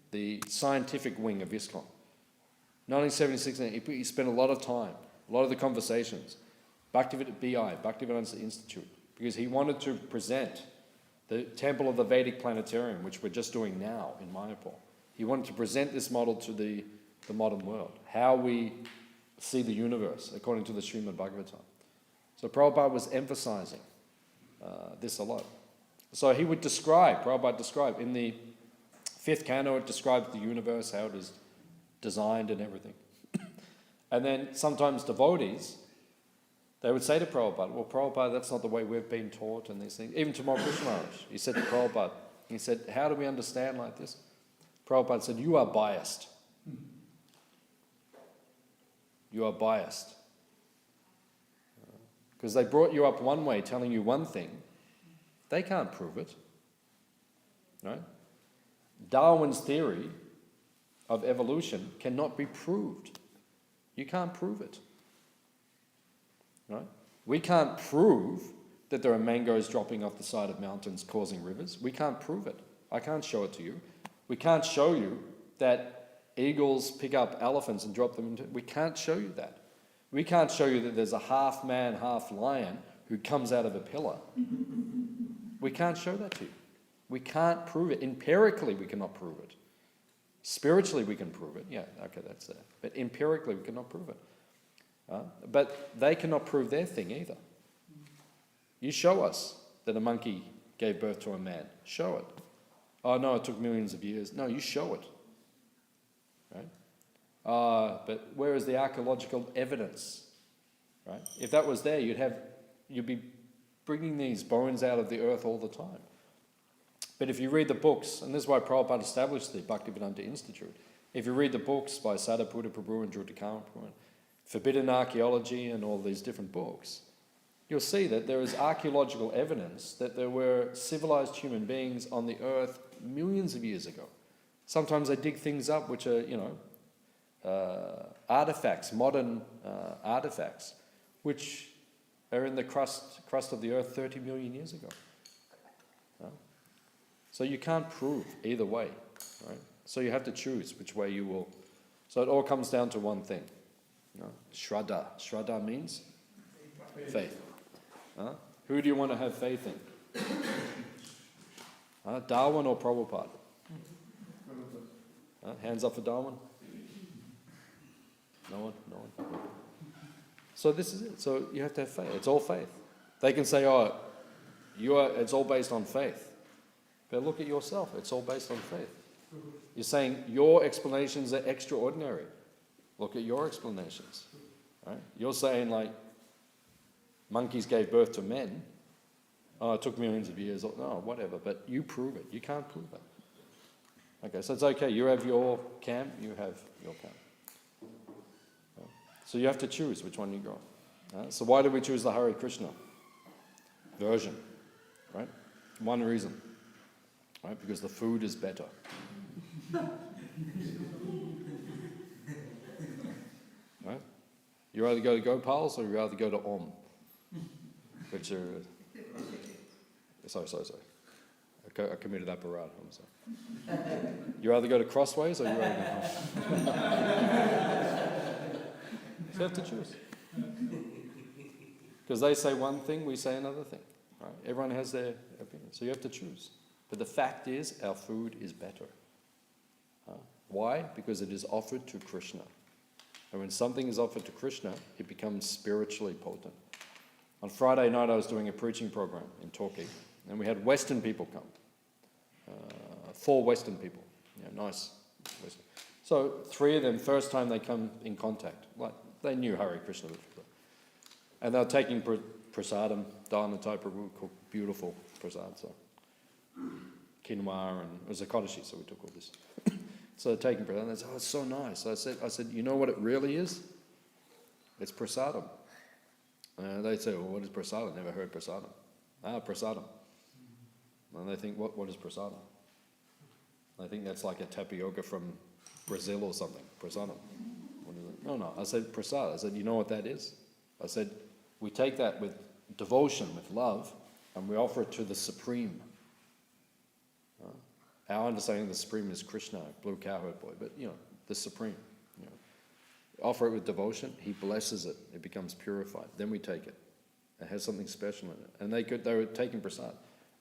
the scientific wing of ISKCON. 1976, he spent a lot of time, a lot of the conversations, Bhaktivedanta Institute, because he wanted to present the Temple of the Vedic Planetarium, which we're just doing now in Mayapur. He wanted to present this model to the modern world, how we see the universe according to the Srimad Bhagavatam. So Prabhupada was emphasizing this a lot. So he would Prabhupada described, in the 5th canto, it describes the universe, how it is designed and everything. And then sometimes devotees, they would say to Prabhupada, well, Prabhupada, that's not the way we've been taught and these things. Even Tamal Krishna Maharaj, he said to Prabhupada, he said, how do we understand like this? Prabhupada said, you are biased. You are biased. Because they brought you up one way, telling you one thing. They can't prove it. Right? Darwin's theory of evolution cannot be proved. You can't prove it. Right? We can't prove that there are mangoes dropping off the side of mountains causing rivers. We can't prove it. I can't show it to you. We can't show you that eagles pick up elephants and drop them into... We can't show you that. We can't show you that there's a half man, half lion who comes out of a pillar. We can't show that to you. We can't prove it. Empirically, we cannot prove it. Spiritually, we can prove it. Yeah, okay, that's there. But empirically, we cannot prove it. But they cannot prove their thing either. You show us that a monkey gave birth to a man. Show it. Oh, no, it took millions of years. No, you show it. Right? But where is the archaeological evidence? Right? If that was there, you'd be bringing these bones out of the earth all the time. But if you read the books, and this is why Prabhupada established the Bhaktivedanta Institute, if you read the books by Sadhaputta Prabhu and Drutakama Prabhu, Forbidden Archaeology and all these different books, you'll see that there is archaeological evidence that there were civilized human beings on the earth millions of years ago. Sometimes they dig things up which are, artifacts, modern artifacts, which are in the crust of the earth 30 million years ago. So you can't prove either way, right? So you have to choose which way you will. So it all comes down to one thing. Shraddha. Shraddha means faith. Who do you want to have faith in? Darwin or Prabhupada? Hands up for Darwin? No one? No one? So this is it. So you have to have faith. It's all faith. They can say, it's all based on faith. But look at yourself. It's all based on faith. You're saying your explanations are extraordinary. Look at your explanations. Right? You're saying like monkeys gave birth to men. Oh, it took millions of years. No, whatever. But you prove it. You can't prove it. Okay, so it's okay. You have your camp. You have your camp. So you have to choose which one you go. So why do we choose the Hare Krishna version? Right? One reason. Right? Because the food is better. Right? You either go to Gopal's or you rather go to Om, which are... Sorry. I committed aparad. I'm sorry. You either go to Crossways or you rather go home. So you have to choose. Because they say one thing, we say another thing. Right? Everyone has their opinion. So you have to choose. But the fact is, our food is better. Why? Because it is offered to Krishna. And when something is offered to Krishna, it becomes spiritually potent. On Friday night, I was doing a preaching program in Torquay, and we had Western people come. 4 Western people. Nice Western. So 3 of them, first time they come in contact, like they knew Hare Krishna. And they were taking prasadam, dharma type of cooked beautiful prasad. So quinoa, and it was a Kodashi, so we took all this. So they're taking prasadam, and they said, it's so nice. So I said, you know what it really is? It's prasadam. They say, well, what is prasadam? Never heard prasadam. Prasadam. And they think, what is prasadam? I think that's like a tapioca from Brazil or something. Prasadam. What is it? No. I said prasad. I said, you know what that is? I said, we take that with devotion, with love, and we offer it to the Supreme. Our understanding of the Supreme is Krishna, blue cowherd boy, but the Supreme. offer it with devotion, he blesses it. It becomes purified. Then we take it. It has something special in it. And they were taking prasad.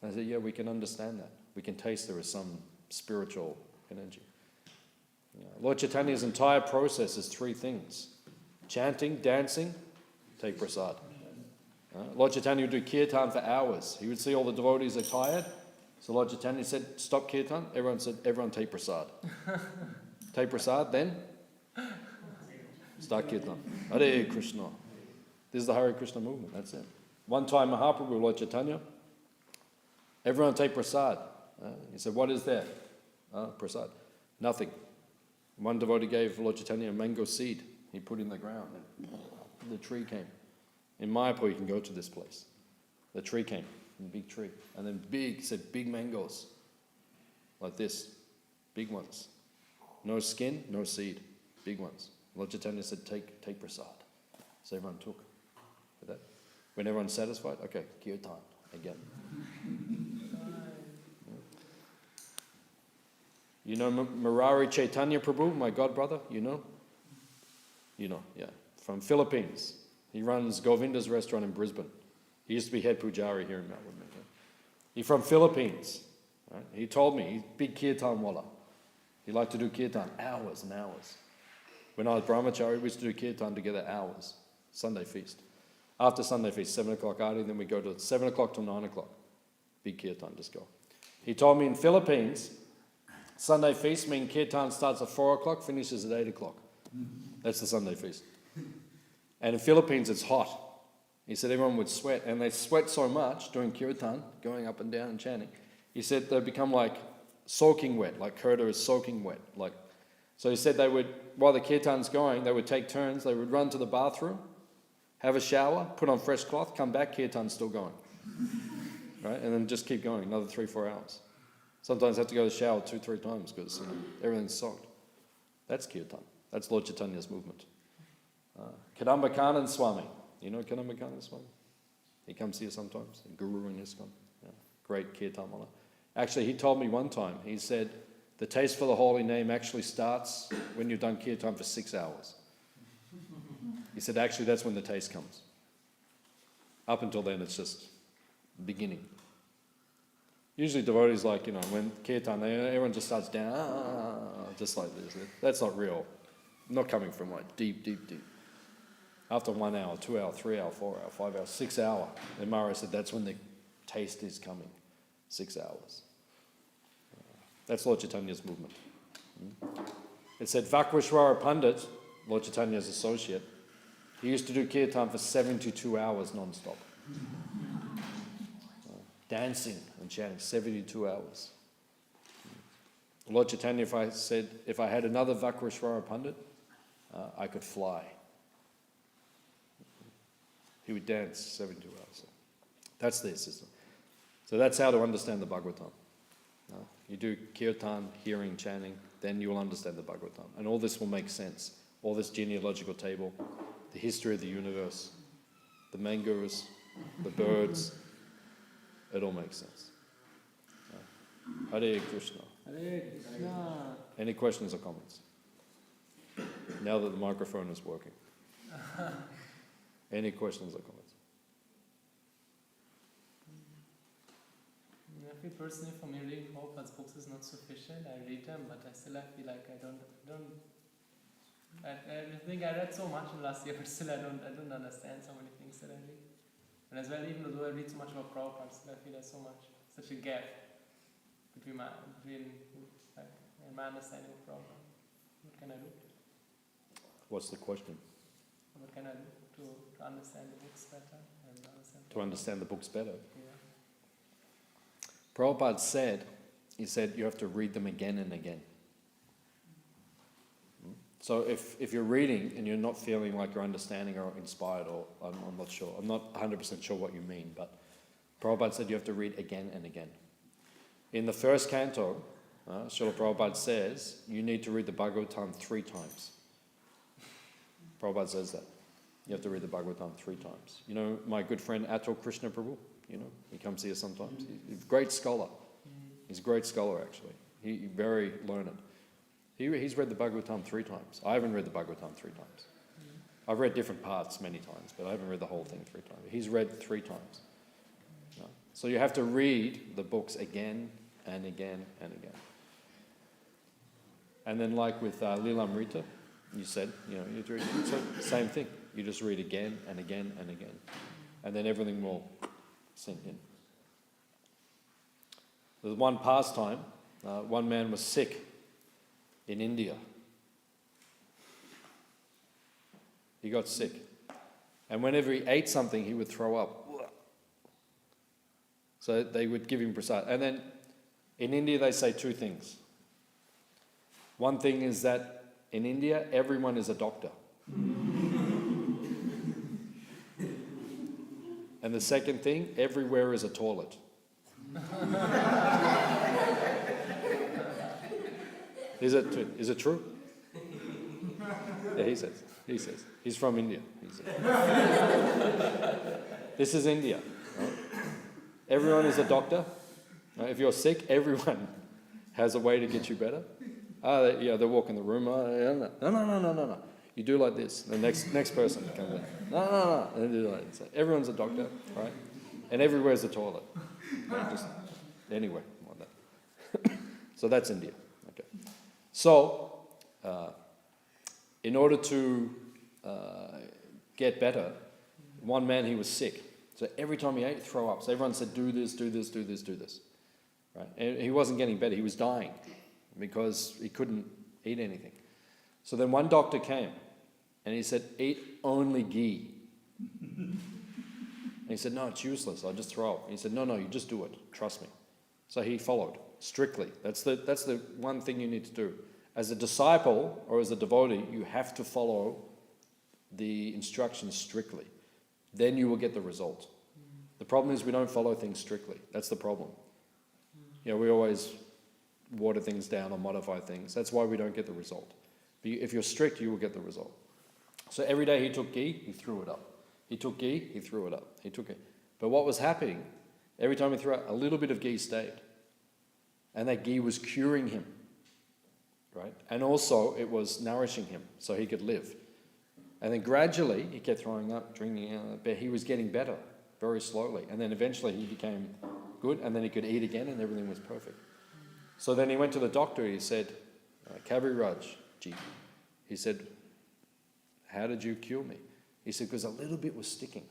And I said, yeah, we can understand that. We can taste there is some spiritual energy. Lord Chaitanya's entire process is 3 things. Chanting, dancing, take prasad. Lord Chaitanya would do kirtan for hours. He would see all the devotees are tired. So Lord Chaitanya said, stop kirtan. Everyone said, everyone take prasad. Take prasad, then start kirtan. Hare Krishna. This is the Hare Krishna movement, that's it. One time Mahaprabhu, Lord Chaitanya, everyone take prasad. He said, what is there? Prasad. Nothing. One devotee gave Lord Chaitanya a mango seed. He put in the ground. And the tree came. In Mayapur, you can go to this place. The tree came, a big tree. And then big mangoes. Like this. Big ones. No skin, no seed. Big ones. Lord Chaitanya said, take prasad. So everyone took. With that. When everyone's satisfied, okay, kirtan again. You know Murari Chaitanya Prabhu, my god brother? You know? You know, yeah. From Philippines. He runs Govinda's restaurant in Brisbane. He used to be head pujari here in Mount Woodman. He's from Philippines. Right? He told me, he's big kirtan wala. He liked to do kirtan hours and hours. When I was brahmachari, we used to do kirtan together hours. Sunday feast. After Sunday feast, 7 o'clock arti, then we go to 7 o'clock till 9 o'clock. Big kirtan, just go. He told me in Philippines, Sunday feast means kirtan starts at 4 o'clock, finishes at 8 o'clock. That's the Sunday feast. And in Philippines, it's hot. He said everyone would sweat, and they sweat so much doing kirtan, going up and down and chanting. He said they become like soaking wet, like kurta is soaking wet. So he said they would, while the kirtan's going, they would take turns, they would run to the bathroom, have a shower, put on fresh cloth, come back, kirtan's still going. Right? And then just keep going, another 3-4 hours. Sometimes have to go to the shower 2-3 times because everything's soaked. That's kirtan. That's Lord Chaitanya's movement. Kadamba Kanan Swami. You know Kadamba Kanan Swami? He comes here sometimes, a guru in ISKCON. Yeah. Great kirtan mala. Actually, he told me one time, he said, the taste for the holy name actually starts when you've done kirtan for 6 hours. He said, actually, that's when the taste comes. Up until then, it's just beginning. Usually devotees when kirtan, everyone just starts down, just like this. That's not real. Not coming from deep. After 1 hour, 2 hour, 3 hour, 4 hour, 5 hour, 6 hour, and Mara said that's when the taste is coming. 6 hours. That's Lord Chaitanya's movement. It said Vakreshwara Pandit, Lord Chaitanya's associate, he used to do kirtan for 72 hours non-stop. Dancing and chanting, 72 hours. Lord Chaitanya, if I had another Vakreshwara Pandit, I could fly. He would dance 72 hours. That's their system. So that's how to understand the Bhagavatam. You do kirtan, hearing, chanting, then you will understand the Bhagavatam. And all this will make sense. All this genealogical table, the history of the universe, the mangoes, the birds, it all makes sense. Hare Krishna. Hare Krishna. Any questions or comments? Now that the microphone is working. Any questions or comments? I feel personally for me reading Prabhupada's books is not sufficient. I read them, but I feel like I think I read so much in last year, but still I don't understand so many things that I read. And as well, even though I read so much about Prabhupada, still I feel there's such a gap between my understanding of Prabhupada. What can I do? What's the question? What can I do to understand the books better? To understand the books better? Yeah. Prabhupada said you have to read them again and again. So if you're reading and you're not feeling like you're understanding or inspired, or I'm not sure, I'm not 100% sure what you mean, but Prabhupada said you have to read again and again. In the first canto, Srila Prabhupada says you need to read the Bhagavatam 3 times. Prabhupada says that. You have to read the Bhagavatam 3 times. You know my good friend Atul Krishna Prabhu? You know, he comes here sometimes. He's a great scholar. He's a great scholar, actually. He's very learned. He's read the Bhagavatam 3 times. I haven't read the Bhagavatam 3 times. I've read different parts many times, but I haven't read the whole thing 3 times. He's read 3 times. No. So you have to read the books again and again and again. And then like with Lilamrita, you said, you read, so same thing. You just read again and again and again. And then everything will sink in. There's one pastime, one man was sick in India. He got sick. And whenever he ate something, he would throw up. So they would give him prasad. And then in India, they say 2 things. One thing is that in India, everyone is a doctor. And the second thing, everywhere is a toilet. Is it true? Yeah, he says. He's from India. He says. This is India. Right? Everyone is a doctor. Right? If you're sick, everyone has a way to get you better. They walk in the room. No. You do like this. The next person comes in. No. And they do like this. Everyone's a doctor, right? And everywhere's a toilet. Right? Just anywhere like that. So that's India. Okay. So, in order to get better, one man, he was sick. So every time he ate, throw up. So everyone said, do this. Right? And he wasn't getting better. He was dying because he couldn't eat anything. So then one doctor came and he said, eat only ghee. And he said, no, it's useless. I'll just throw up. And he said, no, you just do it. Trust me. So he followed strictly. That's the one thing you need to do. As a disciple or as a devotee, you have to follow the instructions strictly. Then you will get the result. The problem is we don't follow things strictly. That's the problem. We always water things down or modify things. That's why we don't get the result. But if you're strict, you will get the result. So every day he took ghee, he threw it up. He took ghee, he threw it up. He took it. But what was happening, every time he threw out, a little bit of ghee stayed. And that ghee was curing him. Right? And also it was nourishing him so he could live. And then gradually he kept throwing up, drinking, but he was getting better very slowly. And then eventually he became good and then he could eat again and everything was perfect. So then he went to the doctor. He said, Kaviraj ji, he said, how did you cure me? He said, because a little bit was sticking.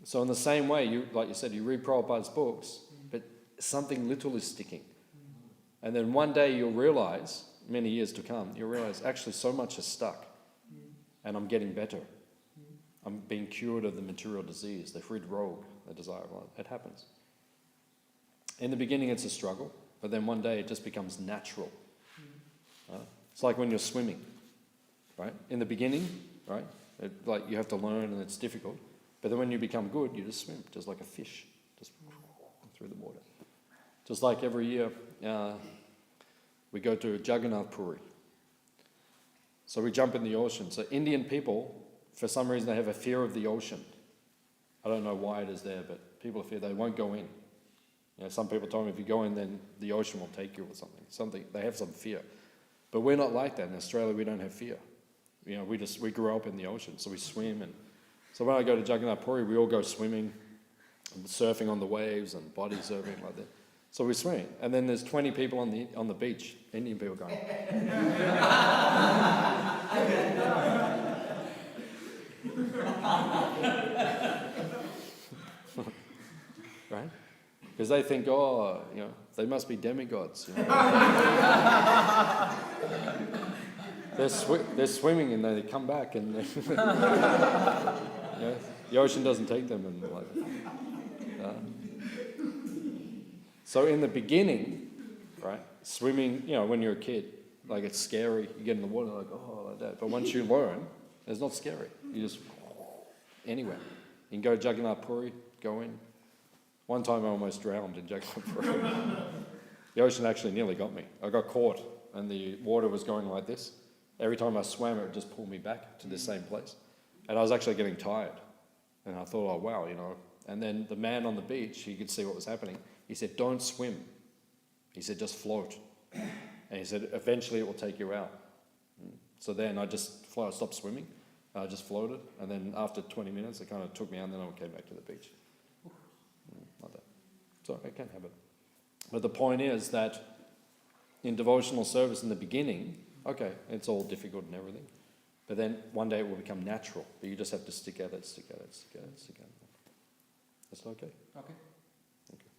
So in the same way, like you said, you read Prabhupada's books, but something little is sticking. And then one day you'll realize, many years to come, you'll realize actually so much is stuck and I'm getting better. I'm being cured of the material disease, the Hrid Rog, the desire of life. It happens. In the beginning it's a struggle, but then one day it just becomes natural. It's like when you're swimming, right? In the beginning, right? Like you have to learn and it's difficult, but then when you become good, you just swim, just like a fish, just through the water. Just like every year, we go to Jagannath Puri. So we jump in the ocean. So Indian people, for some reason, they have a fear of the ocean. I don't know why it is there, but people fear they won't go in. Some people told me if you go in, then the ocean will take you or something. They have some fear. But we're not like that. In Australia, we don't have fear. We grew up in the ocean, so we swim. And so when I go to Jagannath Puri, we all go swimming, and surfing on the waves and body surfing like that. So we swim, and then there's 20 people on the beach, Indian people going. Right? Because they think, they must be demigods. They're swimming and they come back and the ocean doesn't take them and like. So in the beginning, right, swimming, when you're a kid, like it's scary. You get in the water like that. But once you learn, it's not scary. You just anywhere. You can go to Jagannath Puri, go in. One time I almost drowned in Jagannath Puri. The ocean actually nearly got me. I got caught and the water was going like this. Every time I swam, it would just pull me back to the same place. And I was actually getting tired. And I thought, oh wow, And then the man on the beach, he could see what was happening. He said, don't swim. He said, just float. And he said, eventually it will take you out. So then I just stopped swimming. I just floated. And then after 20 minutes, it kind of took me out, and then I came back to the beach. Like that. So I can have it. But the point is that in devotional service in the beginning, okay, it's all difficult and everything. But then one day it will become natural. But you just have to stick at it, stick at it, stick at it, stick at it. That's okay? Okay. Okay.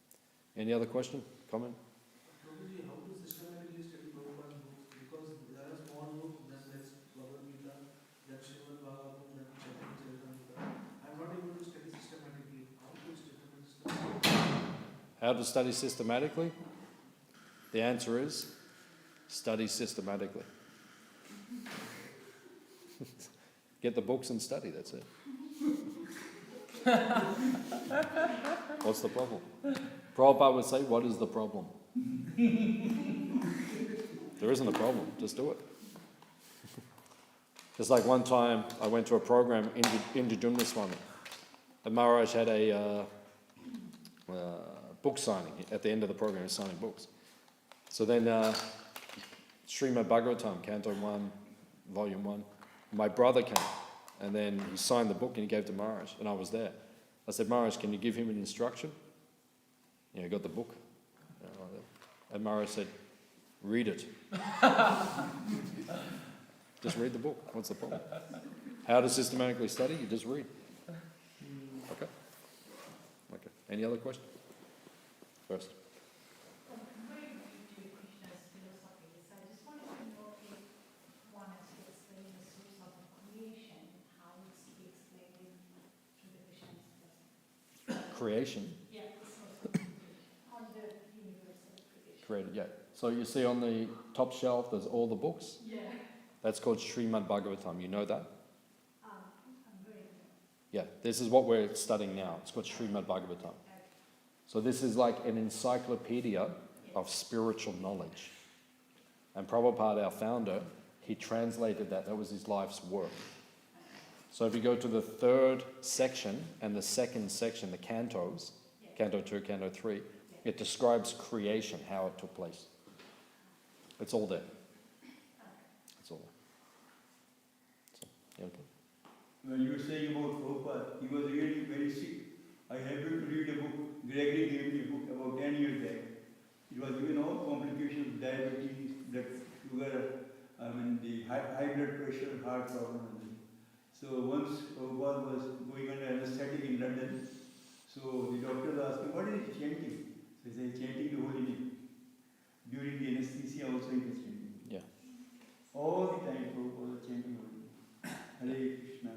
Any other question? Comment? Prabhuji, how to systematically study Prabhupada's books? Because there are small books, then there's Bhagavad Gita, then Srimad Bhagavatam, then Chaitanya Charitamrita. I'm not able to study systematically. How to study systematically? How to study systematically? The answer is study systematically. Get the books and study, that's it. What's the problem? Prabhupada would say, what is the problem? There isn't a problem, just do it. Just like one time I went to a program in Swami, and Maharaj had a book signing. At the end of the program, he was signing books. So then Srimad Bhagavatam, Canto 1, Volume 1, my brother came, and then he signed the book and he gave to Maharaj, and I was there. I said, Maharaj, can you give him an instruction? Yeah, he got the book. And Maharaj said, read it. Just read the book. What's the problem? How to systematically study? You just read. Okay. Okay. Any other questions? First. Very briefly, Krishna's philosophy. So I just wanted to know if one has to explain the source of creation, how it's to be explained through the Krishna's philosophy. Creation. Yeah, the source of creation, on the universal creation. Created, yeah. So you see on the top shelf, there's all the books. Yeah. That's called Srimad Bhagavatam. You know that? I'm very Yeah. This is what we're studying now. It's called Srimad Bhagavatam. So this is like an encyclopedia of spiritual knowledge. And Prabhupada, our founder, he translated that. That was his life's work. So if you go to the third section and the second section, the cantos, Canto 2, Canto 3, it describes creation, how it took place. It's all there. It's all there. So, yeah, okay. When you were saying about Prabhupada, he was really very sick. I happened to read a book, Gregory gave me a book about 10 years back. It was given all complications, diabetes, blood sugar, the high blood pressure, heart problem. So once Prabhupada was going under anesthetic in London, so the doctor asked him, what is he chanting? So he said, chanting the holy name. During the anesthesia also he was chanting. Yeah. All the time Prabhupada was chanting holy name. Hare Krishna.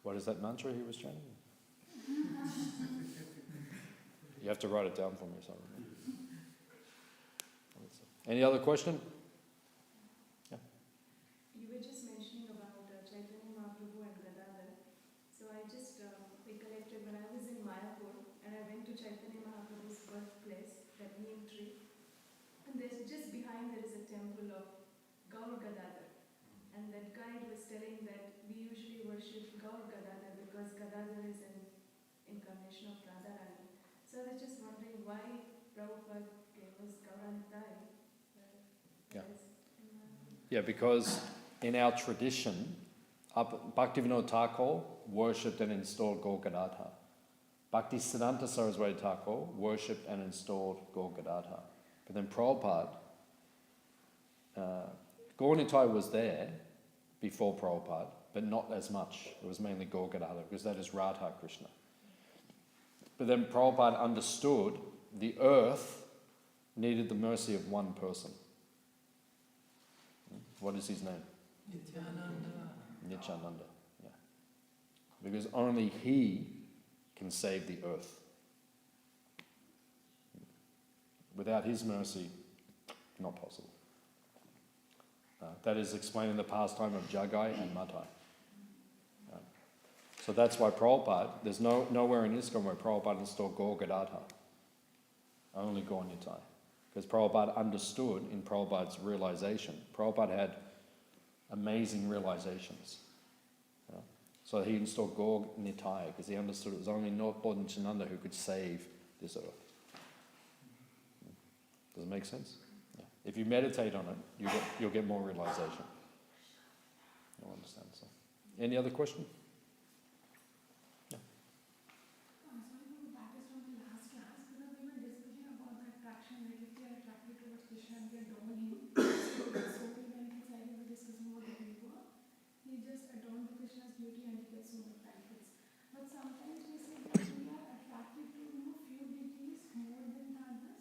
What is that mantra he was chanting? You have to write it down for me. Sorry. Any other question? Yeah. You were just mentioning about Chaitanya Mahaprabhu and Gadadhar. So I just recollected when I was in Mayapur and I went to Chaitanya Mahaprabhu's birthplace, that neem tree. And there's just behind there is a temple of Gaur Gadadhar. And that guide was telling that we usually worship Gaur Gadadhar because Gadadhar is an incarnation of Radharani. So I was just wondering why Prabhupada gave us Gaurantai. Yeah. Yeah, because in our tradition, Bhaktivinoda Thakur worshipped and installed Gaur Gadadhar. Bhaktisiddhanta Saraswati Thakur worshipped and installed Gaur Gadadhar. But then Prabhupada, Gaur Nitai was there before Prabhupada, but not as much. It was mainly Gaur Gadadhar, because that is Radha Krishna. But then Prabhupada understood the earth needed the mercy of one person. What is his name? Nityananda. Yeah. Because only he can save the earth. Without his mercy, not possible. That is explained in the pastime of Jagai and Matai. So that's why Prabhupada, there's nowhere in ISKCON where Prabhupada installed Gaur Gadadhar. Only Gaur Nitai. Because Prabhupada understood in Prabhupada's realization. Prabhupada had amazing realizations. So he installed Gaur Nitai because he understood it was only Lord Nityananda who could save this earth. Does it make sense? Yeah. If you meditate on it, you'll get more realization. You'll understand. So, any other question? Sorry to go back from the last class, because we were discussing about the attraction, like if we are attracted towards Krishna and we adore him. So many benefits, like we were discussing about the Deva. He just adorned to Krishna's beauty and he gets so many benefits. But sometimes we say that we are attracted to few deities more than the others.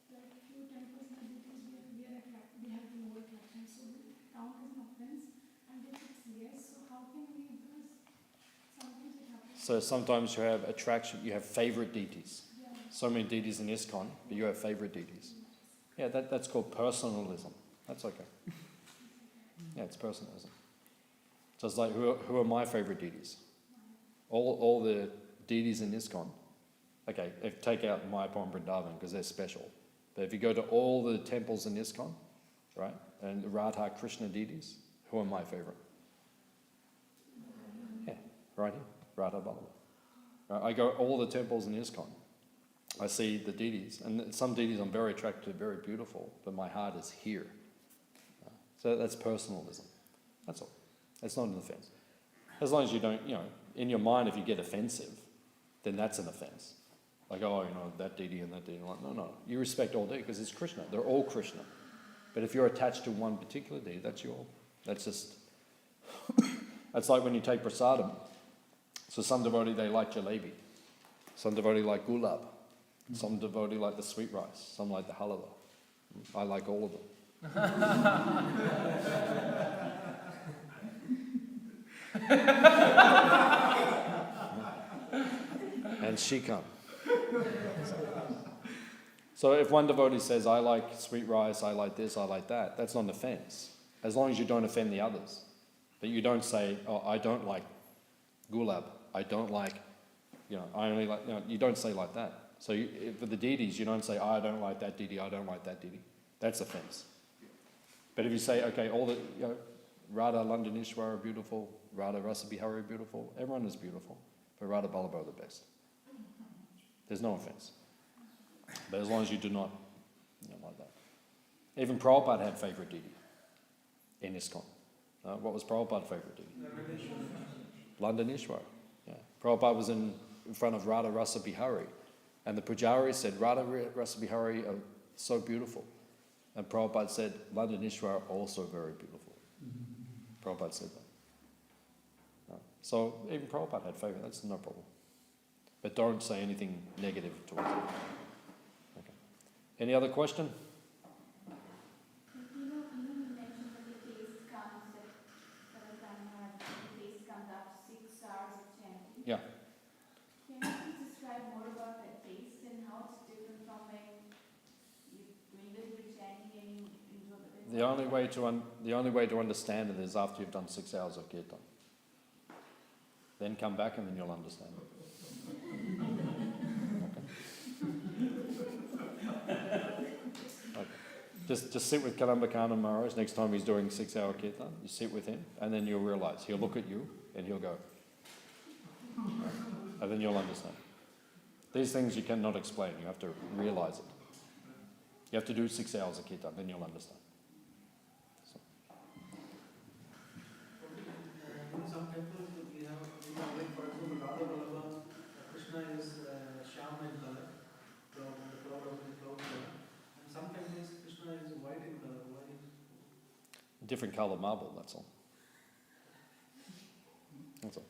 Like few temples and deities we are attracted, we have more attraction. So we count as an offense, and if it's yes, so how can we, because sometimes it happens. So sometimes you have attraction, you have favorite deities. Yeah. So many deities in ISKCON, but you have favorite deities. Yeah, that's called personalism. That's okay. Yeah, it's personalism. So it's like, who are my favorite deities? All the deities in ISKCON. Okay, take out Mayapur and Vrindavan because they're special. But if you go to all the temples in ISKCON, right, and the Radha Krishna deities, who are my favorite? Yeah, right here, Radha Balaram. Right, I go all the temples in ISKCON. I see the deities, and some deities I'm very attracted to, very beautiful, but my heart is here. So that's personalism. That's all. It's not an offense. As long as you don't, in your mind, if you get offensive, then that's an offense. Like, that deity and that deity. Like, no. You respect all deities because it's Krishna. They're all Krishna. But if you're attached to one particular deity, that's just, that's like when you take prasadam. So some devotee, they like jalebi. Some devotee like gulab. Some devotee like the sweet rice. Some like the halwa. I like all of them. And shikam. So if one devotee says, I like sweet rice, I like this, I like that, that's not an offense. As long as you don't offend the others. But you don't say, I don't like gulab, I don't like, I only like, you don't say like that. So for the deities, you don't say, I don't like that deity, I don't like that deity. That's offense. But if you say, okay, all the, Radha Landanishwara are beautiful, Radha Rasa Bihari are beautiful, everyone is beautiful, but Radha Ballabha are the best. There's no offense. But as long as you do not, like that. Even Prabhupada had favourite deity in ISKCON. What was Prabhupada's favourite deity? Landanishwara. Yeah. Prabhupada was in front of Radha Rasa Bihari, and the Pujari said, Radha Rasa Bihari are so beautiful. And Prabhupada said, Landanishwara also very beautiful. Prabhupada said that. So even Prabhupada had favourite, that's no problem. But don't say anything negative towards it. Okay. Any other question? You mentioned that the taste comes the taste comes after 6 hours of chanting. Yeah. Can you please describe more about that taste and how it's different from when you're doing little bit chanting and you enjoy the The only way to understand it is after you've done 6 hours of kirtan. Then come back and then you'll understand it. Okay. Just sit with Kalambakana Maharaj next time he's doing 6 hour kirtan. You sit with him and then you'll realize. He'll look at you and he'll go. And then you'll understand. These things you cannot explain. You have to realize it. You have to do 6 hours of kirtan, then you'll understand. So. In some temples, we have like for example, Radha Ballabha, Krishna is Shyam in color, the cloud of the cloud color. And some temples, Krishna is white in color. Why is Different colour marble, that's all. That's all.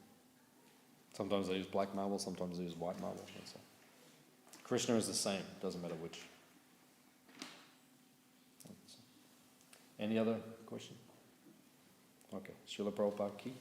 Sometimes they use black marble, sometimes they use white marble, that's all. Krishna is the same, doesn't matter which. Any other question? Okay, Srila Prabhupada ki?